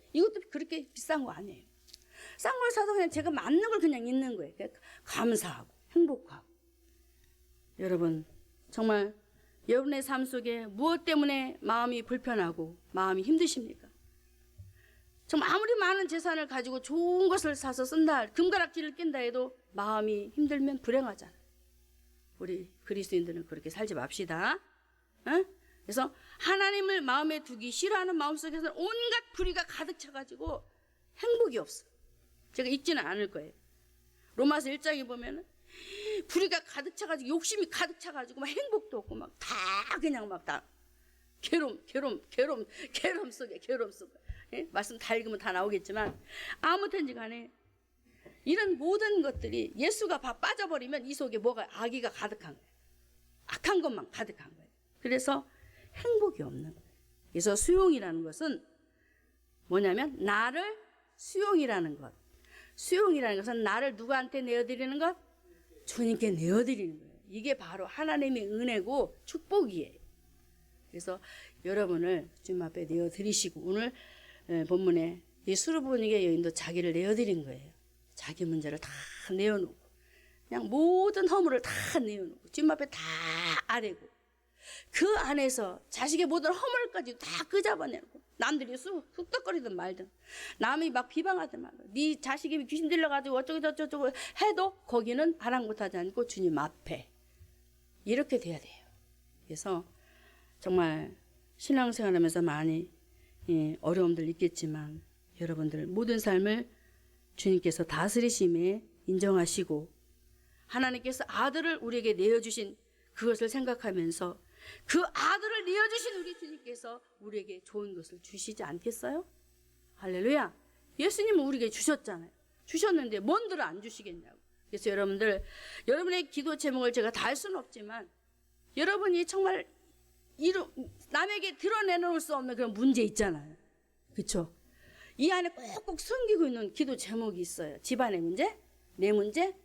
그렇게 비싼 거 아니에요. 싼 걸 사서 그냥 제가 맞는 걸 그냥 입는 거예요. 감사하고 행복하고. 여러분, 정말 여러분의 삶 속에 무엇 때문에 마음이 불편하고 마음이 힘드십니까? 정말 아무리 많은 재산을 가지고 좋은 것을 사서 쓴다, 금가락지를 낀다 해도 마음이 힘들면 불행하잖아요. 우리 그리스도인들은 그렇게 살지 맙시다. 응? 그래서 하나님을 마음에 두기 싫어하는 마음속에서는 온갖 불의가 가득 차가지고 행복이 없어. 제가 읽지는 않을 거예요. 로마서 1장에 보면은 불의가 가득 차가지고 욕심이 가득 차가지고 막 행복도 없고 막 다 그냥 막 다 괴로움 속에. 예? 말씀 다 읽으면 다 나오겠지만 아무튼지 간에 이런 모든 것들이 예수가 빠져버리면 이 속에 뭐가 악의가 가득한 거예요. 악한 것만 가득한 거예요. 그래서 행복이 없는 거예요. 그래서 수용이라는 것은 뭐냐면 나를 수용이라는 것. 수용이라는 것은 나를 누구한테 내어드리는 것? 주님께 내어드리는 거예요. 이게 바로 하나님의 은혜고 축복이에요. 그래서 여러분을 주님 앞에 내어드리시고 오늘 본문에 이 수르보니게 여인도 자기를 내어드린 거예요. 자기 문제를 다 내어놓고 그냥 모든 허물을 다 내어놓고 주님 앞에 다 아뢰고 그 안에서 자식의 모든 허물까지 다 끄잡아내고 남들이 흑덕거리든 말든 남이 막 비방하든 말든 네 자식이 귀신 들려가지고 어쩌고 해도 거기는 아랑곳하지 않고 주님 앞에 이렇게 돼야 돼요. 그래서 정말 신앙생활하면서 많이 어려움들 있겠지만 여러분들 모든 삶을 주님께서 다스리심에 인정하시고 하나님께서 아들을 우리에게 내어주신 그것을 생각하면서 그 아들을 내어주신 우리 주님께서 우리에게 좋은 것을 주시지 않겠어요? 할렐루야. 예수님은 우리에게 주셨잖아요. 주셨는데 뭔들을 안 주시겠냐고. 그래서 여러분들 여러분의 기도 제목을 제가 다 할 수는 없지만 여러분이 정말 남에게 드러내놓을 수 없는 그런 문제 있잖아요. 그렇죠? 이 안에 꼭꼭 숨기고 있는 기도 제목이 있어요. 집안의 문제, 내 문제,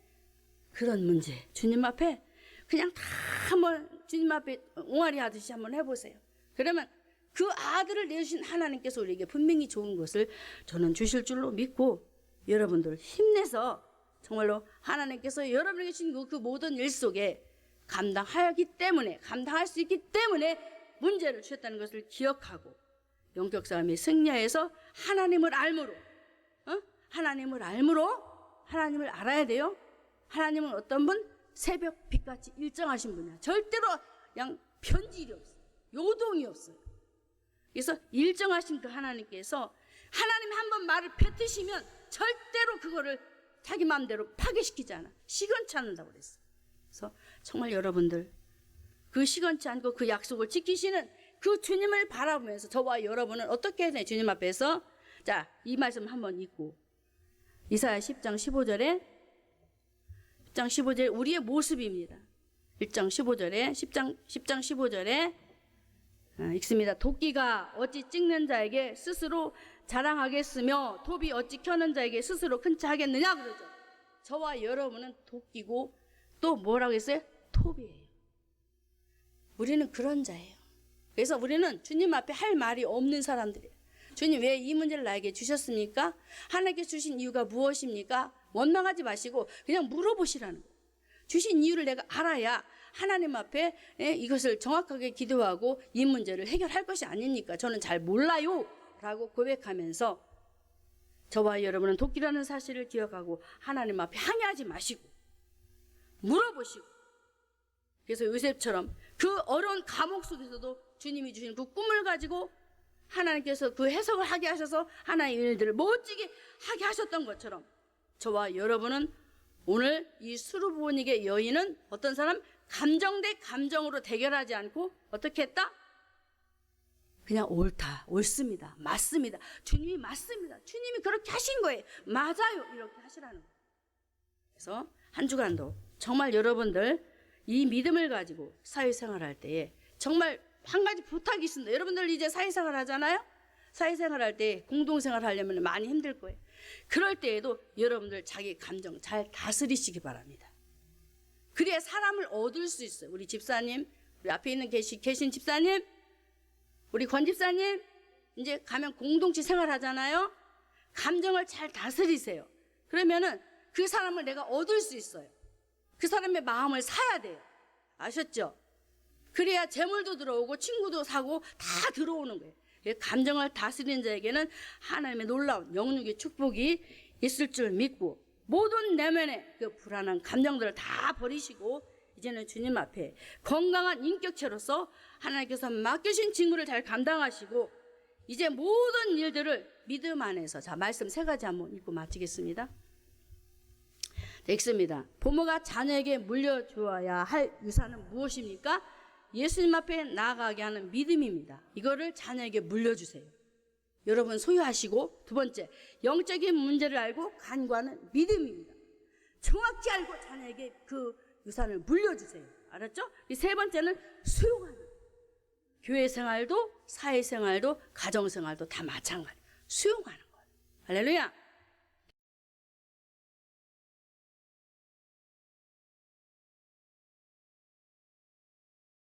그런 문제 주님 앞에 그냥 다 한번 주님 앞에 옹알이 하듯이 한번 해보세요. 그러면 그 아들을 내주신 하나님께서 우리에게 분명히 좋은 것을 저는 주실 줄로 믿고 여러분들 힘내서 정말로 하나님께서 여러분에게 주신 그 모든 일 속에 감당할 수 있기 때문에 문제를 주셨다는 것을 기억하고 영적 싸움의 승리에서 하나님을 알므로 하나님을 알아야 돼요. 하나님은 어떤 분? 새벽 빛같이 일정하신 분이야. 절대로 그냥 편질이 없어요. 요동이 없어요. 그래서 일정하신 그 하나님께서 하나님이 한번 말을 뱉으시면 절대로 그거를 자기 마음대로 파괴시키지 않아. 시건치 않는다고 그랬어요. 그래서 정말 여러분들 그 시건치 않고 그 약속을 지키시는 그 주님을 바라보면서 저와 여러분은 어떻게 해야 되나요? 주님 앞에서 자, 이 말씀 한번 읽고 이사야 10장 15절에 우리의 모습입니다. 10장 15절에 읽습니다. 도끼가 어찌 찍는 자에게 스스로 자랑하겠으며 톱이 어찌 켜는 자에게 스스로 큰 차 하겠느냐 그러죠. 저와 여러분은 도끼고 또 뭐라고 했어요? 톱이에요. 우리는 그런 자예요. 그래서 우리는 주님 앞에 할 말이 없는 사람들이에요. 주님 왜 이 문제를 나에게 주셨습니까? 하나님께 주신 이유가 무엇입니까? 원망하지 마시고 그냥 물어보시라는 거예요. 주신 이유를 내가 알아야 하나님 앞에 이것을 정확하게 기도하고 이 문제를 해결할 것이 아닙니까? 저는 잘 몰라요 라고 고백하면서 저와 여러분은 도끼라는 사실을 기억하고 하나님 앞에 항의하지 마시고 물어보시고 그래서 요셉처럼 그 어려운 감옥 속에서도 주님이 주신 그 꿈을 가지고 하나님께서 그 해석을 하게 하셔서 하나님의 일들을 멋지게 하게 하셨던 것처럼 저와 여러분은 오늘 이 수르보니게 여인은 어떤 사람? 감정 대 감정으로 대결하지 않고 어떻게 했다? 그냥 옳다, 옳습니다, 맞습니다. 주님이 맞습니다. 주님이 그렇게 하신 거예요. 맞아요. 이렇게 하시라는 거예요. 그래서 한 주간도 정말 여러분들 이 믿음을 가지고 사회생활 할 때에 정말 한 가지 부탁이 있습니다. 여러분들 이제 사회생활 하잖아요. 사회생활 할 때 공동생활 하려면 많이 힘들 거예요. 그럴 때에도 여러분들 자기 감정 잘 다스리시기 바랍니다. 그래야 사람을 얻을 수 있어요. 우리 집사님, 우리 앞에 있는 계신 집사님, 우리 권 집사님, 이제 가면 공동체 생활하잖아요. 감정을 잘 다스리세요. 그러면은 그 사람을 내가 얻을 수 있어요. 그 사람의 마음을 사야 돼요. 아셨죠? 그래야 재물도 들어오고 친구도 사고 다 들어오는 거예요. 감정을 다스리는 자에게는 하나님의 놀라운 영육의 축복이 있을 줄 믿고 모든 내면의 그 불안한 감정들을 다 버리시고 이제는 주님 앞에 건강한 인격체로서 하나님께서 맡기신 직무를 잘 감당하시고 이제 모든 일들을 믿음 안에서, 자, 말씀 3가지 한번 읽고 마치겠습니다. 읽습니다. 부모가 자녀에게 물려주어야 할 유산은 무엇입니까? 예수님 앞에 나아가게 하는 믿음입니다. 이거를 자녀에게 물려주세요. 여러분 소유하시고, 두 번째, 영적인 문제를 알고 간구하는 믿음입니다. 정확히 알고 자녀에게 그 유산을 물려주세요. 알았죠? 이 세 번째는 수용하는 거예요. 교회 생활도 사회생활도 가정생활도 다 마찬가지예요. 수용하는 거예요. 할렐루야.